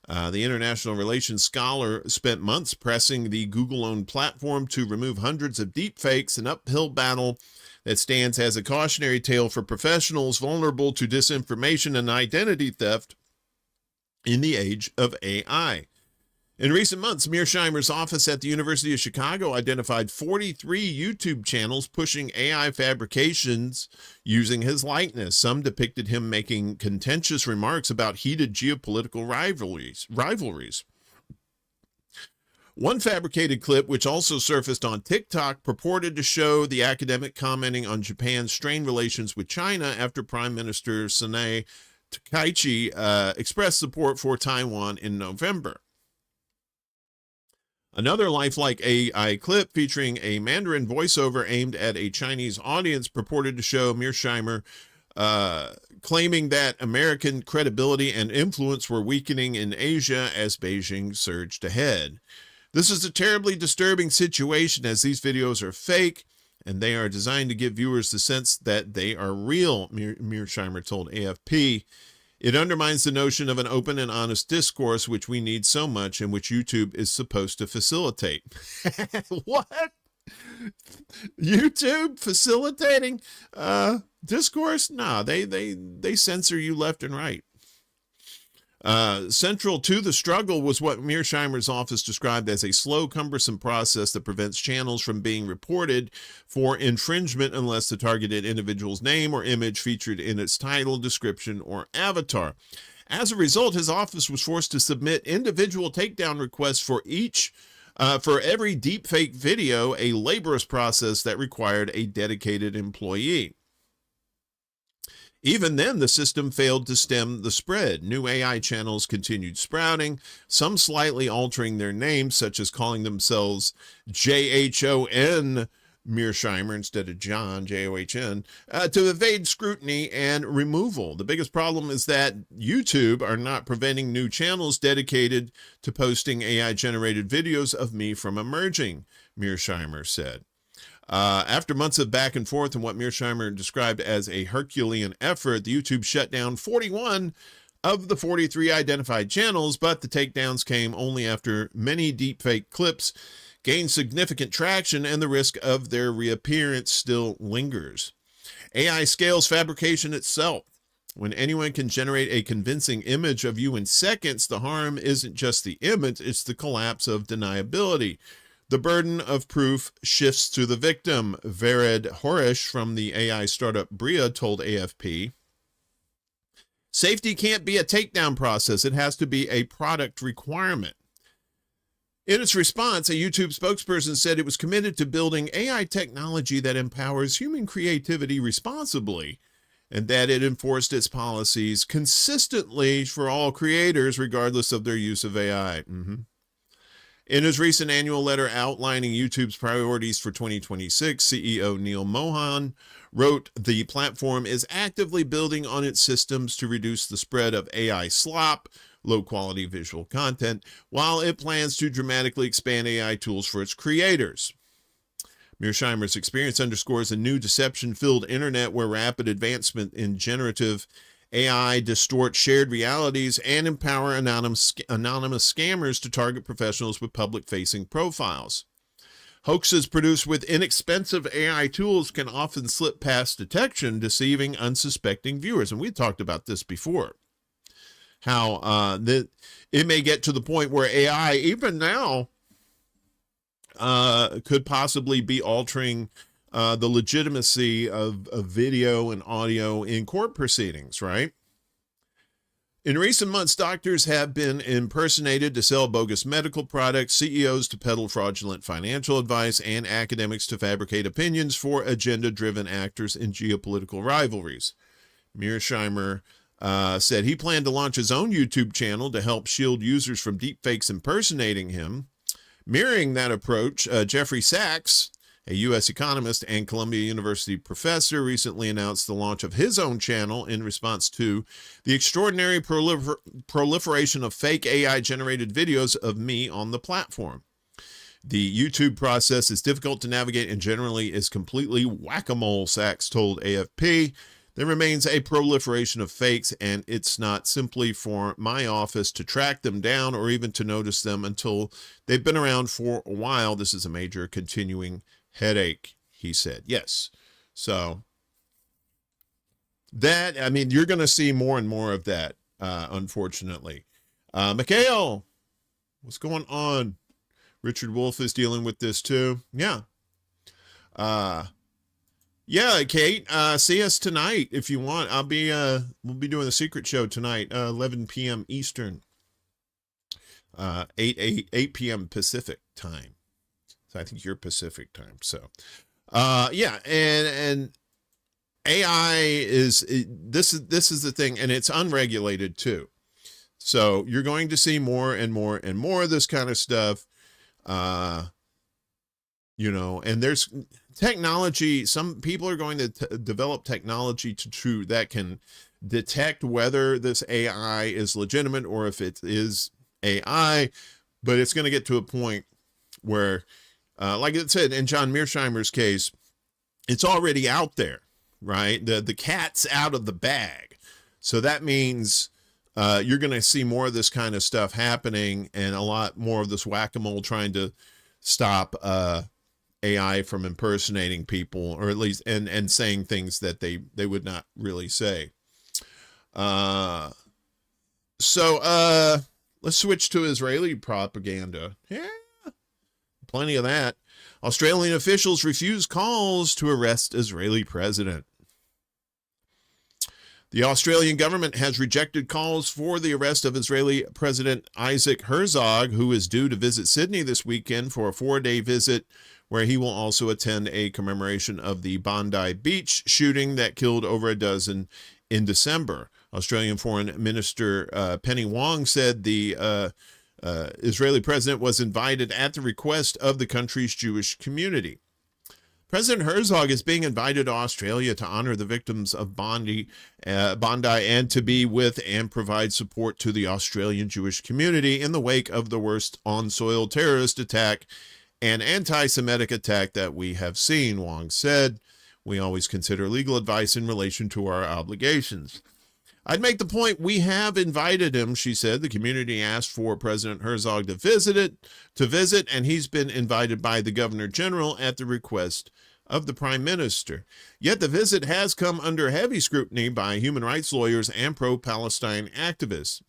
The international relations scholar spent months pressing the Google-owned platform to remove hundreds of deepfakes, an uphill battle that stands as a cautionary tale for professionals vulnerable to disinformation and identity theft in the age of AI. In recent months, Mearsheimer's office at the University of Chicago identified 43 YouTube channels pushing AI fabrications using his likeness. Some depicted him making contentious remarks about heated geopolitical rivalries. One fabricated clip, which also surfaced on TikTok, purported to show the academic commenting on Japan's strained relations with China after Prime Minister Sanae Takaichi expressed support for Taiwan in November. Another lifelike AI clip featuring a Mandarin voiceover aimed at a Chinese audience purported to show Mearsheimer claiming that American credibility and influence were weakening in Asia as Beijing surged ahead. This is a terribly disturbing situation, as these videos are fake and they are designed to give viewers the sense that they are real, Mearsheimer told AFP. It undermines the notion of an open and honest discourse, which we need so much and which YouTube is supposed to facilitate. What? YouTube facilitating discourse? No, they censor you left and right. Central to the struggle was what Mearsheimer's office described as a slow, cumbersome process that prevents channels from being reported for infringement unless the targeted individual's name or image featured in its title, description, or avatar. As a result, his office was forced to submit individual takedown requests for every deepfake video, a laborious process that required a dedicated employee. Even then, the system failed to stem the spread. New AI channels continued sprouting, some slightly altering their names, such as calling themselves JHON Mearsheimer instead of John, John, to evade scrutiny and removal. The biggest problem is that YouTube are not preventing new channels dedicated to posting AI-generated videos of me from emerging, Mearsheimer said. After months of back and forth and what Mearsheimer described as a Herculean effort, the YouTube shut down 41 of the 43 identified channels, but the takedowns came only after many deepfake clips gained significant traction and the risk of their reappearance still lingers. AI scales fabrication itself. When anyone can generate a convincing image of you in seconds, the harm isn't just the image, it's the collapse of deniability. The burden of proof shifts to the victim, Vered Horish from the AI startup Bria told AFP. Safety can't be a takedown process. It has to be a product requirement. In its response, a YouTube spokesperson said it was committed to building AI technology that empowers human creativity responsibly, and that it enforced its policies consistently for all creators, regardless of their use of AI. In his recent annual letter outlining YouTube's priorities for 2026, CEO Neil Mohan wrote, "The platform is actively building on its systems to reduce the spread of AI slop, low-quality visual content, while it plans to dramatically expand AI tools for its creators." Mearsheimer's experience underscores a new deception-filled internet where rapid advancement in generative AI distort shared realities and empower anonymous scammers to target professionals with public-facing profiles. Hoaxes produced with inexpensive AI tools can often slip past detection, deceiving unsuspecting viewers. And we talked about this before, how it may get to the point where AI, even now, could possibly be altering the legitimacy of video and audio in court proceedings, right? In recent months, doctors have been impersonated to sell bogus medical products, CEOs to peddle fraudulent financial advice, and academics to fabricate opinions for agenda-driven actors in geopolitical rivalries. Mearsheimer said he planned to launch his own YouTube channel to help shield users from deepfakes impersonating him. Mirroring that approach, Jeffrey Sachs, a U.S. economist and Columbia University professor, recently announced the launch of his own channel in response to the extraordinary proliferation of fake AI-generated videos of me on the platform. The YouTube process is difficult to navigate and generally is completely whack-a-mole, Sachs told AFP. There remains a proliferation of fakes, and it's not simply for my office to track them down or even to notice them until they've been around for a while. This is a major continuing headache, he said. Yes. So that, I mean, you're going to see more and more of that, unfortunately. Mikhail, what's going on? Richard Wolf is dealing with this too. Yeah. Yeah, Kate, see us tonight if you want. We'll be doing the secret show tonight, 11 p.m. Eastern, 8 p.m. Pacific time. So I think you're Pacific time. So, yeah, and AI this is the thing, and it's unregulated too. So you're going to see more and more and more of this kind of stuff. You know, and there's technology. Some people are going to develop technology that can detect whether this AI is legitimate or if it is AI, but it's going to get to a point where, like it said in John Mearsheimer's case, it's already out there, right? The cat's out of the bag. So that means you're going to see more of this kind of stuff happening, and a lot more of this whack-a-mole trying to stop AI from impersonating people, or at least and saying things that they would not really say. So let's switch to Israeli propaganda. Yeah, plenty of that. Australian officials refuse calls to arrest Israeli president. The Australian government has rejected calls for the arrest of Israeli President Isaac Herzog, who is due to visit Sydney this weekend for a 4-day visit, where he will also attend a commemoration of the Bondi Beach shooting that killed over a dozen in December. Australian Foreign Minister Penny Wong said the Israeli president was invited at the request of the country's Jewish community. President Herzog is being invited to Australia to honor the victims of Bondi and to be with and provide support to the Australian Jewish community in the wake of the worst on-soil terrorist attack and anti-Semitic attack that we have seen, Wong said. We always consider legal advice in relation to our obligations. I'd make the point we have invited him, she said. The community asked for President Herzog to visit, and he's been invited by the Governor General at the request of the Prime Minister. Yet the visit has come under heavy scrutiny by human rights lawyers and pro-Palestine activists.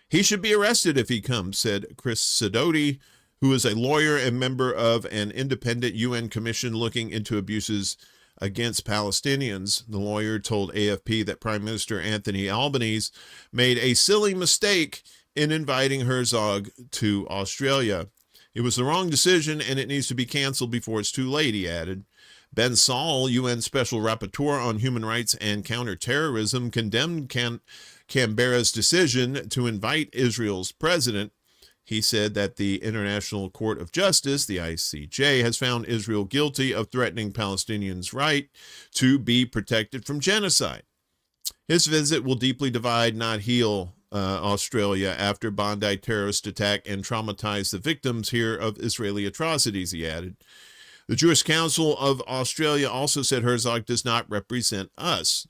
He should be arrested if he comes, said Chris Sidoti, who is a lawyer and member of an independent UN commission looking into abuses against Palestinians. The lawyer told AFP that Prime Minister Anthony Albanese made a silly mistake in inviting Herzog to Australia. It was the wrong decision and it needs to be canceled before it's too late, he added. Ben Saul, UN Special Rapporteur on Human Rights and Counterterrorism, condemned Canberra's decision to invite Israel's president. He said that the International Court of Justice, the ICJ, has found Israel guilty of threatening Palestinians' right to be protected from genocide. His visit will deeply divide, not heal, Australia after Bondi terrorist attack and traumatize the victims here of Israeli atrocities, he added. The Jewish Council of Australia also said Herzog does not represent us.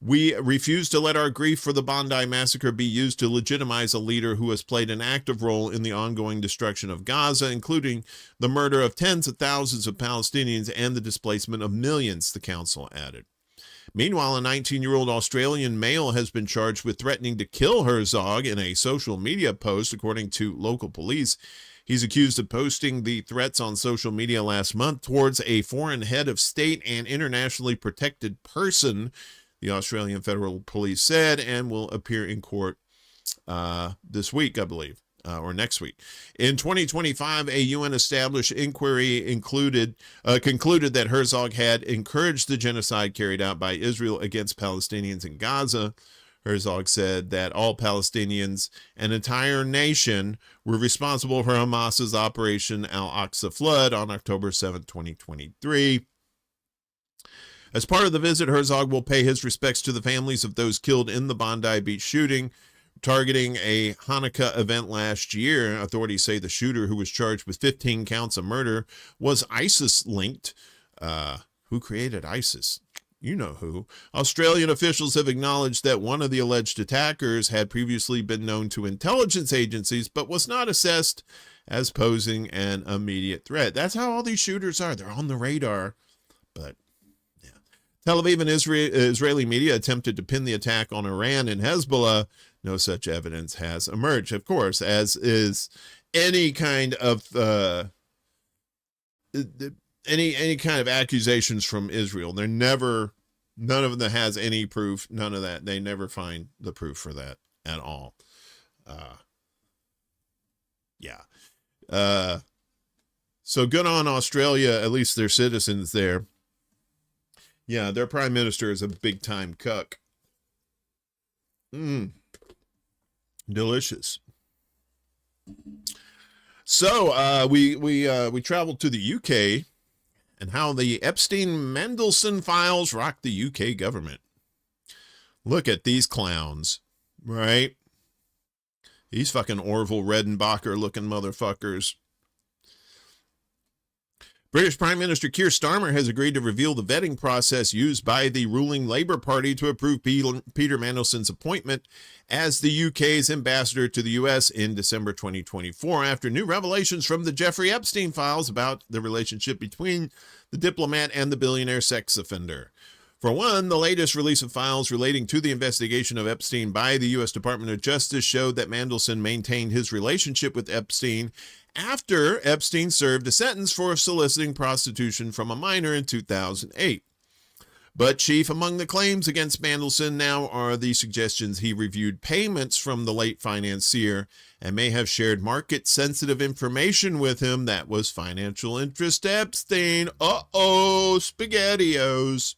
We refuse to let our grief for the Bondi massacre be used to legitimize a leader who has played an active role in the ongoing destruction of Gaza, including the murder of tens of thousands of Palestinians and the displacement of millions, the council added. Meanwhile, a 19-year-old Australian male has been charged with threatening to kill Herzog in a social media post, according to local police. He's accused of posting the threats on social media last month towards a foreign head of state and internationally protected person, the Australian Federal Police said, and will appear in court this week, I believe, or next week. In 2025, a UN-established inquiry concluded that Herzog had encouraged the genocide carried out by Israel against Palestinians in Gaza. Herzog said that all Palestinians, an entire nation, were responsible for Hamas's Operation Al-Aqsa Flood on October 7, 2023. As part of the visit, Herzog will pay his respects to the families of those killed in the Bondi Beach shooting, targeting a Hanukkah event last year. Authorities say the shooter, who was charged with 15 counts of murder, was ISIS-linked. Who created ISIS? You know who. Australian officials have acknowledged that one of the alleged attackers had previously been known to intelligence agencies, but was not assessed as posing an immediate threat. That's how all these shooters are. They're on the radar. But, yeah. Tel Aviv and Israeli media attempted to pin the attack on Iran and Hezbollah. No such evidence has emerged, of course, as is any kind of any kind of accusations from Israel. They're never, none of them has any proof, none of that. They never find the proof for that at all. So good on Australia, at least their citizens there. Yeah, their prime minister is a big time cuck. Delicious. So we traveled to the UK and how the Epstein-Mendelsohn files rock the UK government. Look at these clowns, right? These fucking Orville Redenbacher looking motherfuckers. British Prime Minister Keir Starmer has agreed to reveal the vetting process used by the ruling Labour Party to approve Peter Mandelson's appointment as the UK's ambassador to the US in December 2024, after new revelations from the Jeffrey Epstein files about the relationship between the diplomat and the billionaire sex offender. For one, the latest release of files relating to the investigation of Epstein by the U.S. Department of Justice showed that Mandelson maintained his relationship with Epstein after Epstein served a sentence for soliciting prostitution from a minor in 2008. But chief among the claims against Mandelson now are the suggestions he reviewed payments from the late financier and may have shared market-sensitive information with him that was financial interest to Epstein. Uh-oh, SpaghettiOs.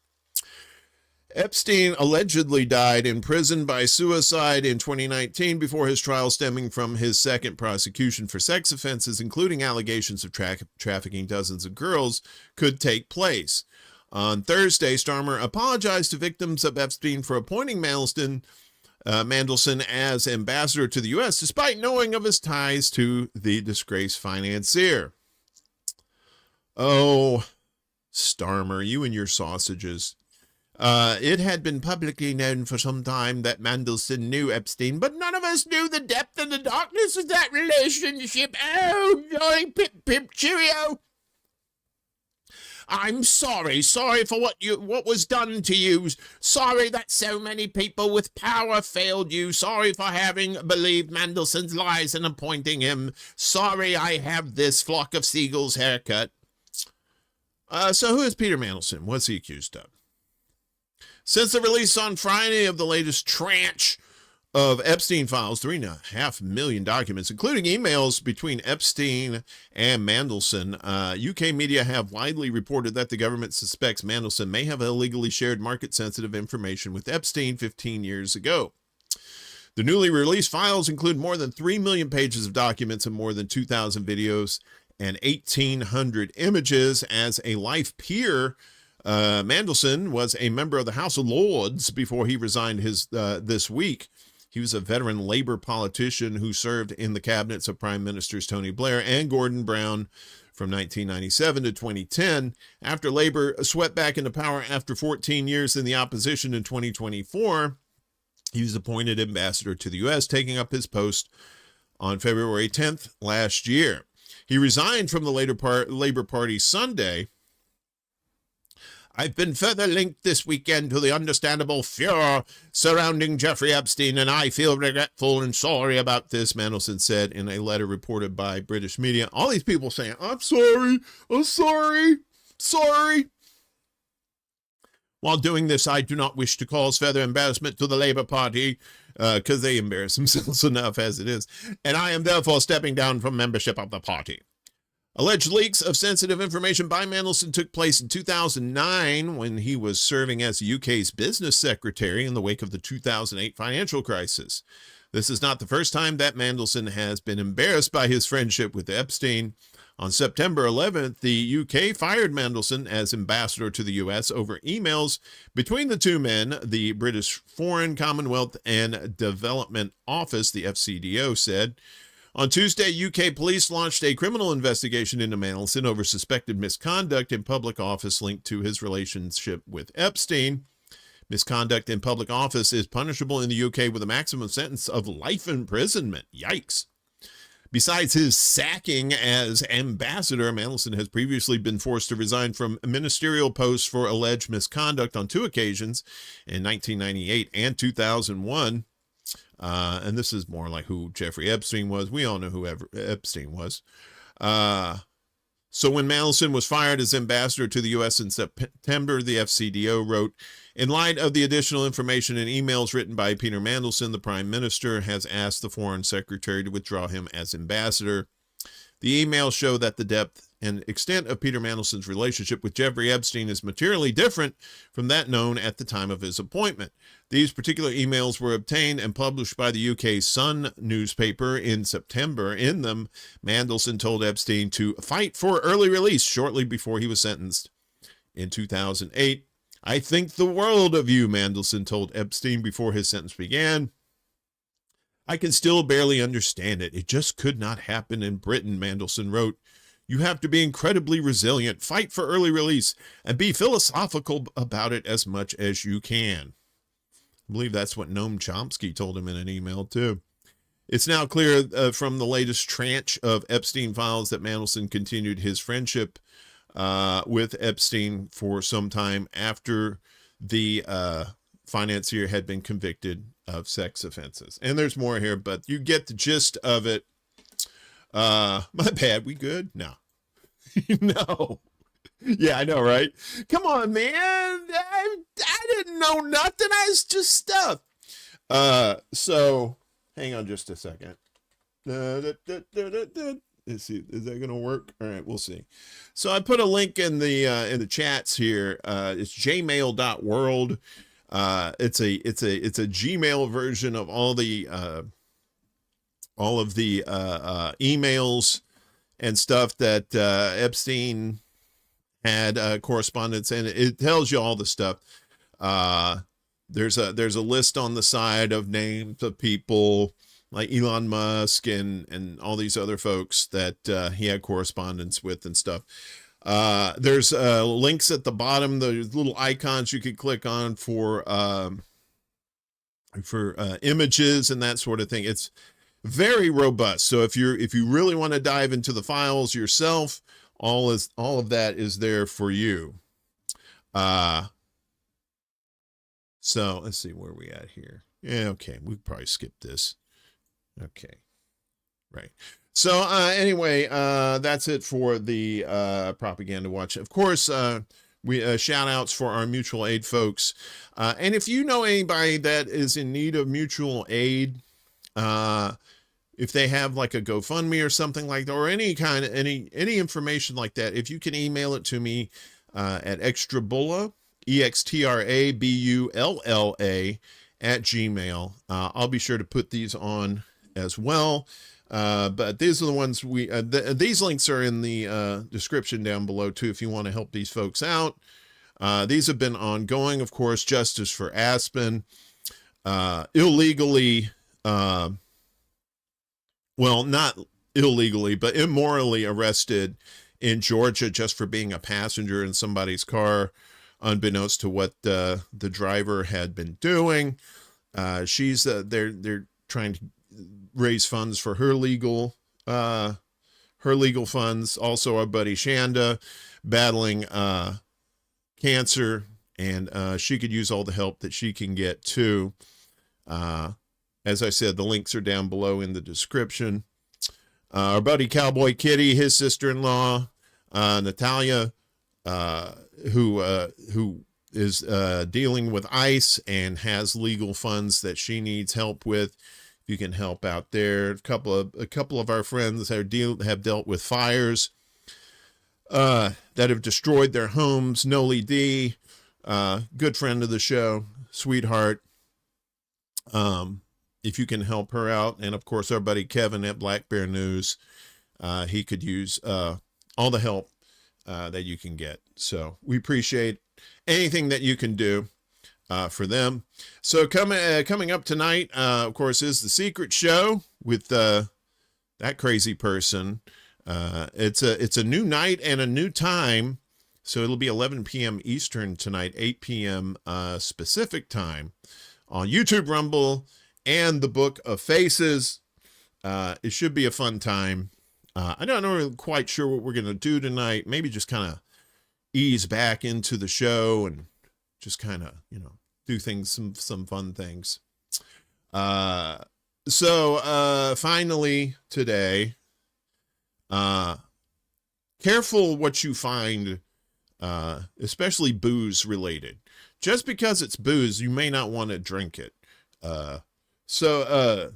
Epstein allegedly died in prison by suicide in 2019 before his trial stemming from his second prosecution for sex offenses, including allegations of trafficking dozens of girls, could take place. On Thursday, Starmer apologized to victims of Epstein for appointing Mandelson as ambassador to the U.S., despite knowing of his ties to the disgraced financier. Oh, Starmer, you and your sausages. It had been publicly known for some time that Mandelson knew Epstein, but none of us knew the depth and the darkness of that relationship. Oh, jolly pip cheerio. I'm sorry for what was done to you. Sorry that so many people with power failed you. Sorry for having believed Mandelson's lies and appointing him. Sorry I have this flock of seagulls haircut. So who is Peter Mandelson? What's he accused of? Since the release on Friday of the latest tranche of Epstein files, 3.5 million documents, including emails between Epstein and Mandelson, UK media have widely reported that the government suspects Mandelson may have illegally shared market-sensitive information with Epstein 15 years ago. The newly released files include more than 3 million pages of documents and more than 2,000 videos and 1,800 images. As a life peer, Mandelson was a member of the House of Lords before he resigned this week. He was a veteran Labor politician who served in the cabinets of Prime Ministers Tony Blair and Gordon Brown from 1997 to 2010. After Labor swept back into power after 14 years in the opposition in 2024, he was appointed ambassador to the U.S., taking up his post on February 10th last year. He resigned from the Labor Party Sunday. I've been further linked this weekend to the understandable furor surrounding Jeffrey Epstein, and I feel regretful and sorry about this, Mandelson said in a letter reported by British media. All these people saying, I'm sorry. While doing this, I do not wish to cause further embarrassment to the Labour Party, because they embarrass themselves enough as it is, and I am therefore stepping down from membership of the party. Alleged leaks of sensitive information by Mandelson took place in 2009 when he was serving as the UK's business secretary in the wake of the 2008 financial crisis. This is not the first time that Mandelson has been embarrassed by his friendship with Epstein. On September 11th, the UK fired Mandelson as ambassador to the US over emails between the two men, the British Foreign, Commonwealth and Development Office, the FCDO, said. On Tuesday, UK police launched a criminal investigation into Mandelson over suspected misconduct in public office linked to his relationship with Epstein. Misconduct in public office is punishable in the UK with a maximum sentence of life imprisonment. Yikes. Besides his sacking as ambassador, Mandelson has previously been forced to resign from ministerial posts for alleged misconduct on 2 occasions in 1998 and 2001. And this is more like who Jeffrey Epstein was. We all know who Epstein was. So when Mandelson was fired as ambassador to the U.S. in September, the FCDO wrote, in light of the additional information and emails written by Peter Mandelson, the Prime Minister has asked the Foreign Secretary to withdraw him as ambassador. The emails show that the depth and extent of Peter Mandelson's relationship with Jeffrey Epstein is materially different from that known at the time of his appointment. These particular emails were obtained and published by the UK's Sun newspaper in September. In them, Mandelson told Epstein to fight for early release shortly before he was sentenced. In 2008, I think the world of you, Mandelson told Epstein before his sentence began. I can still barely understand it. It just could not happen in Britain, Mandelson wrote. You have to be incredibly resilient, fight for early release, and be philosophical about it as much as you can. I believe that's what Noam Chomsky told him in an email, too. It's now clear from the latest tranche of Epstein files that Mandelson continued his friendship with Epstein for some time after the financier had been convicted of sex offenses. And there's more here, but you get the gist of it. My bad. We good? No. No. Yeah, I know, right? Come on, man. I didn't know nothing. I was just stuff. So hang on just a second. Let's see. Is that going to work? All right, we'll see. So I put a link in the chats here. It's jmail.world. It's a Gmail version of all of the emails and stuff that Epstein had correspondence, and it tells you all the stuff. There's a list on the side of names of people like Elon Musk and all these other folks that he had correspondence with and stuff. There's links at the bottom, the little icons you could click on for images and that sort of thing. It's very robust. So if you really want to dive into the files yourself, all of that is there for you. So let's see where we at here. Yeah, okay, we could probably skip this. Okay, right. So anyway, that's it for the propaganda watch. Of course, we shout outs for our mutual aid folks. And if you know anybody that is in need of mutual aid, if they have like a GoFundMe or something like that, or any kind of any information like that, if you can email it to me at ExtraBulla, EXTRABULLA @gmail. I'll be sure to put these on as well. But these are the ones these links are in the description down below too, if you want to help these folks out. These have been ongoing, of course. Justice for Aspen, illegally, well, not illegally, but immorally arrested in Georgia just for being a passenger in somebody's car, unbeknownst to what the driver had been doing. She's they're trying to raise funds for her legal funds. Also, our buddy Chanda battling cancer, and she could use all the help that she can get too. As I said, the links are down below in the description. Our buddy Cowboy Kitty, his sister-in-law, Natalia, who is dealing with ICE and has legal funds that she needs help with. You can help out there. A couple of our friends have dealt with fires that have destroyed their homes. NoliDee, good friend of the show, sweetheart. If you can help her out, and of course our buddy Kevin at Black Bear News, he could use all the help that you can get. So we appreciate anything that you can do for them. So coming up tonight, of course, is The Secret Show with that crazy person. It's a new night and a new time, so it'll be 11 p.m. Eastern tonight, 8 p.m. Pacific time on YouTube, Rumble, and the Book of Faces. It should be a fun time. I don't know quite sure what we're gonna do tonight. Maybe just kind of ease back into the show and just kind of, do things, some fun things. So finally today, careful what you find, especially booze related. Just because it's booze, you may not want to drink it. So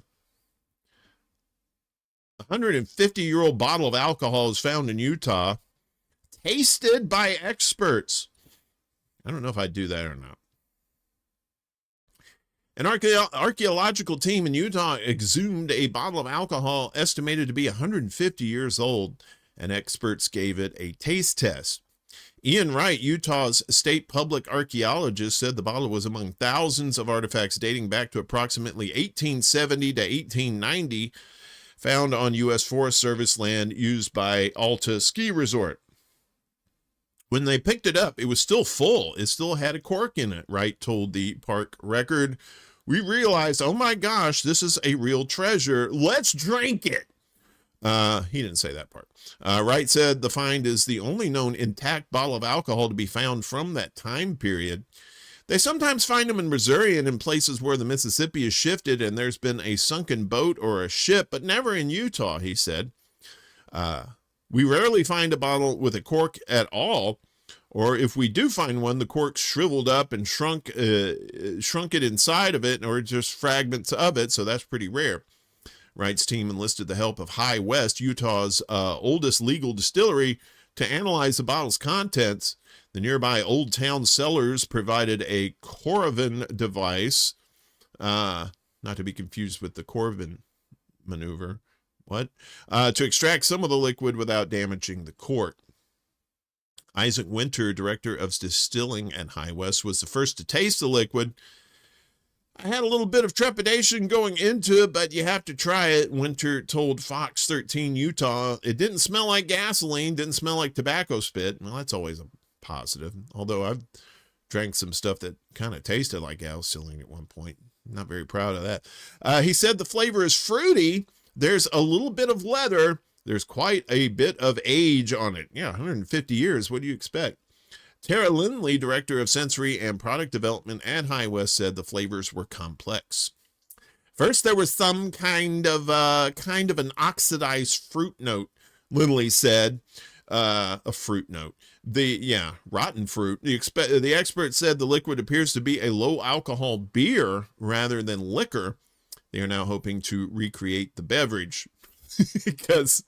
150-year-old bottle of alcohol is found in Utah, tasted by experts. I don't know if I'd do that or not. An archaeological team in Utah exhumed a bottle of alcohol estimated to be 150 years old, and experts gave it a taste test. Ian Wright, Utah's state public archaeologist, said the bottle was among thousands of artifacts dating back to approximately 1870 to 1890, found on U.S. Forest Service land used by Alta Ski Resort. When they picked it up, it was still full. It still had a cork in it, Wright told the Park Record. We realized, oh my gosh, this is a real treasure. Let's drink it. He didn't say that part. Wright said the find is the only known intact bottle of alcohol to be found from that time period. They sometimes find them in Missouri and in places where the Mississippi has shifted and there's been a sunken boat or a ship, but never in Utah, he said. We rarely find a bottle with a cork at all, or if we do find one, the cork shriveled up and shrunk it inside of it, or just fragments of it, so that's pretty rare. Wright's team enlisted the help of High West, Utah's oldest legal distillery, To analyze the bottle's contents, the nearby Old Town Cellars provided a Corvin device, not to be confused with the Corvin maneuver, to extract some of the liquid without damaging the cork. Isaac Winter, director of distilling at High West, was the first to taste the liquid. I had a little bit of trepidation going into it, but you have to try it, Winter told Fox 13 Utah. It didn't smell like gasoline, didn't smell like tobacco spit. Well, that's always a positive, although I've drank some stuff that kind of tasted like gasoline at one point. Not very proud of that. He said the flavor is fruity. There's a little bit of leather. There's quite a bit of age on it. Yeah, 150 years. What do you expect? Tara Lindley, director of sensory and product development at High West, said the flavors were complex. First, there was some kind of an oxidized fruit note. Lindley said, a fruit note. Rotten fruit. The expert said the liquid appears to be a low alcohol beer rather than liquor. They are now hoping to recreate the beverage because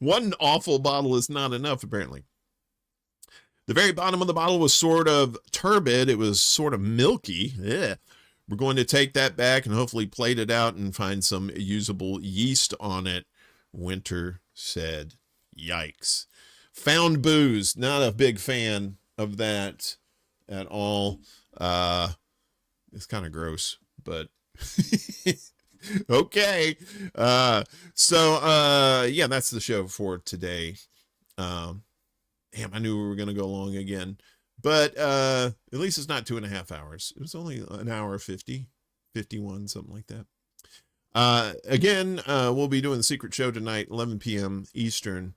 one awful bottle is not enough, apparently. The very bottom of the bottle was sort of turbid. It was sort of milky. Yeah. We're going to take that back and hopefully plate it out and find some usable yeast on it. Winter said, yikes. Found booze. Not a big fan of that at all. It's kind of gross, but okay. Yeah, that's the show for today. Damn, I knew we were going to go long again, but at least it's not 2.5 hours. It was only an hour 51, something like that. Again, we'll be doing the secret show tonight, 11 p.m. Eastern.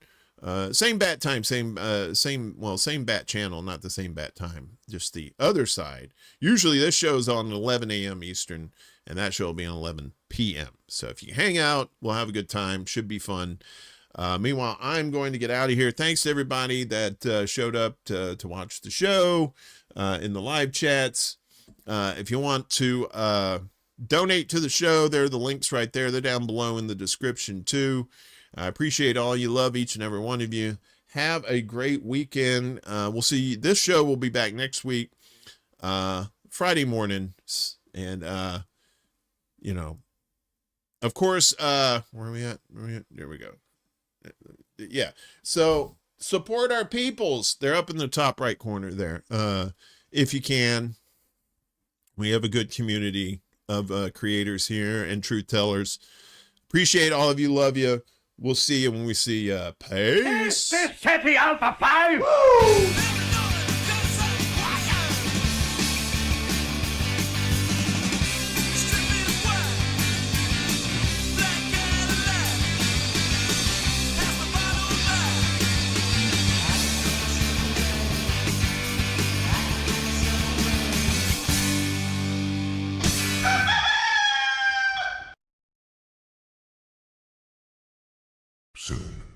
Same bat time, same bat channel, not the same bat time, just the other side. Usually this show is on 11 a.m. Eastern, and that show will be on 11 p.m. So if you hang out, we'll have a good time. Should be fun. Meanwhile, I'm going to get out of here. Thanks to everybody that showed up to watch the show in the live chats. If you want to donate to the show, there are the links right there. They're down below in the description too. I appreciate all you love, each and every one of you. Have a great weekend. We'll see. This show will be back next week, Friday morning. And, of course, where are we at? There we go. Yeah. So support our peoples. They're up in the top right corner there. If you can, we have a good community of creators here and truth tellers. Appreciate all of you. Love you. We'll see you when we see you. Peace. This is City Alpha 5. Woo! Soon.